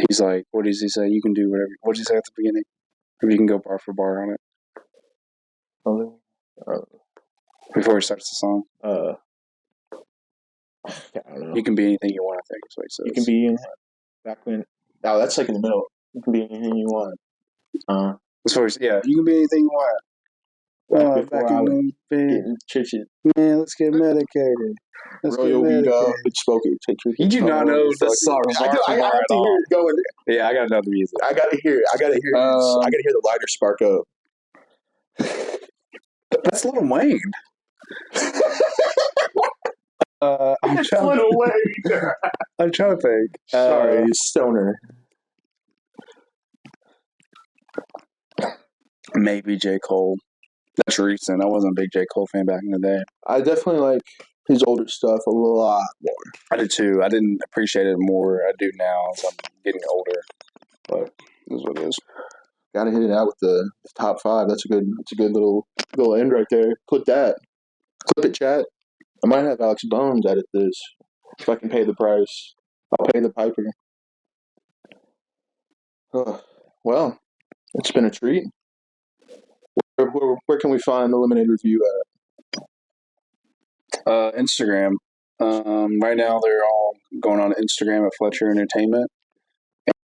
He's like, what does he say? You can do whatever. What did he say at the beginning? Maybe you can go bar for bar on it. Before he starts the song. I don't know. You can be anything you want, I think is what he says. You can be in back when. Oh, that's like in the middle. You can be anything you want. As far as, you can be anything you want. Back in the churches. Man, let's get medicated. Royal weed up and smoke it. You do not know this song. I have to hear it going. Yeah, I gotta know the music. I gotta hear it. I gotta hear the lighter spark up. That's Lil Wayne. I'm trying to think. Sorry, stoner. Maybe J. Cole. That's recent. I wasn't a big J. Cole fan back in the day. I definitely like his older stuff a lot more. I did too. I didn't appreciate it more. I do now as I'm getting older. But this is what it is. Got to hit it out with the top 5. That's a good little end right there. Clip that. Clip it, chat. I might have Alex Bones edit this if I can pay the price. I'll pay the piper. Well, it's been a treat. Where can we find the Lemonade Review at? Instagram. Right now, they're all going on Instagram at Fletcher Entertainment.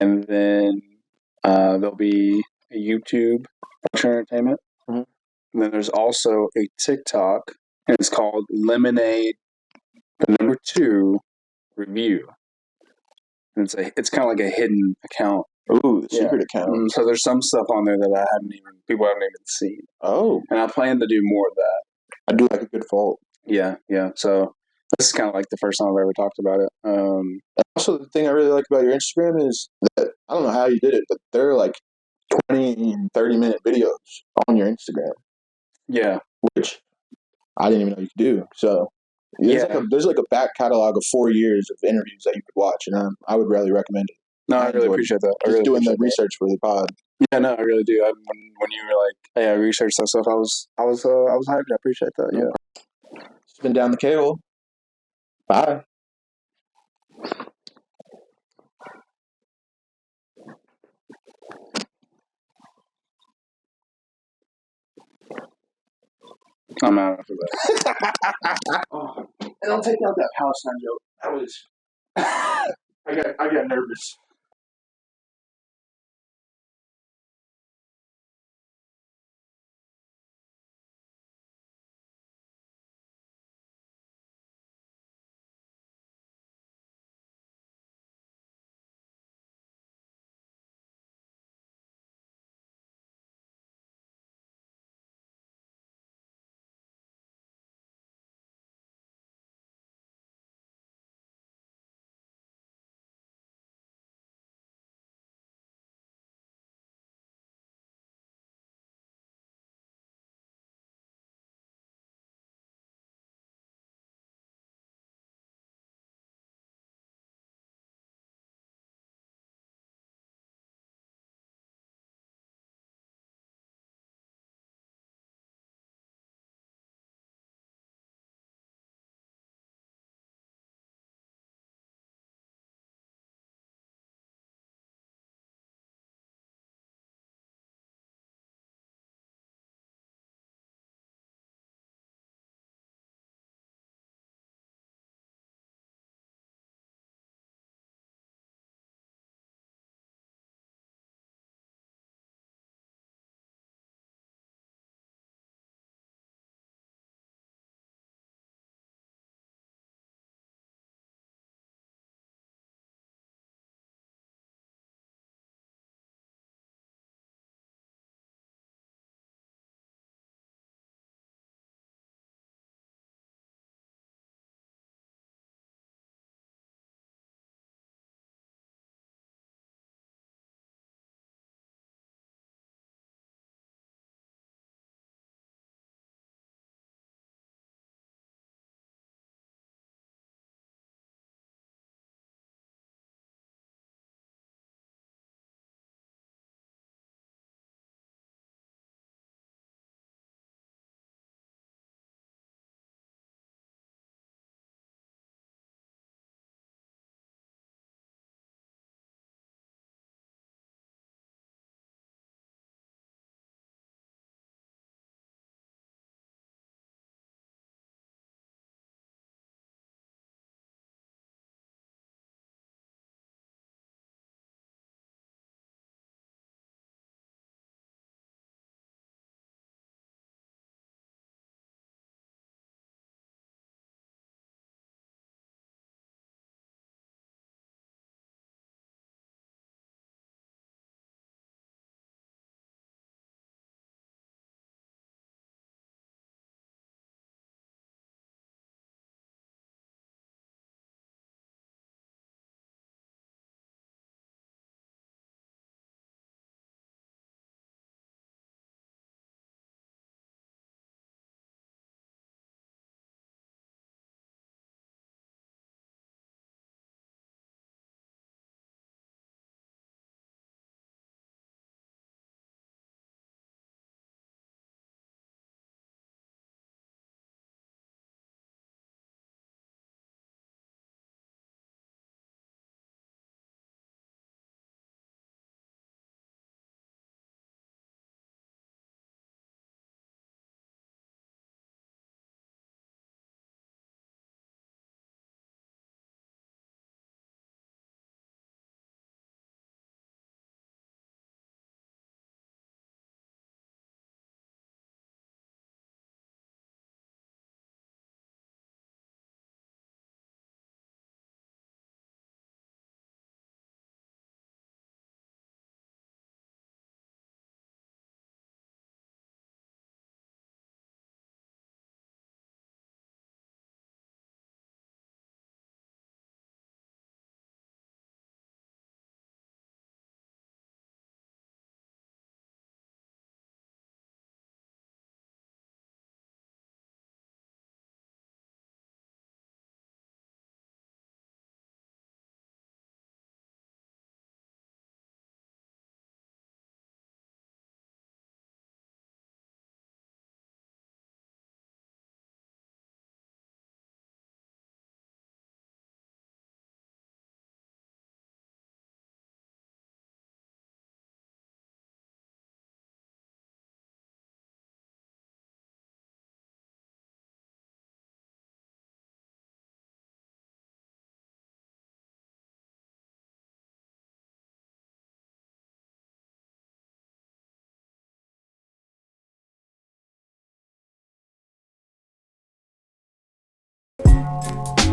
And then there'll be a YouTube, Fletcher Entertainment. Mm-hmm. And then there's also a TikTok, and it's called Lemonade, the number 2 Review. And it's kind of like a hidden account. Ooh, the secret account. So there's some stuff on there that people haven't even seen. Oh. And I plan to do more of that. I do like a good fault. Yeah. So this is kind of like the first time I've ever talked about it. Also, the thing I really like about your Instagram is that, I don't know how you did it, but there are like 20 and 30-minute videos on your Instagram. Yeah. Which I didn't even know you could do. So there's like a back catalog of 4 years of interviews that you could watch, and I would really recommend it. No, I really appreciate that. Just doing the research for the pod. Yeah, no, I really do. When you were like, "Hey, I researched that stuff," I was hyped. I appreciate that. Yeah. It's been Down the K-Hole. Bye. I'm out after that. And I'll take out that Palestine joke. That was. I got nervous. Bye.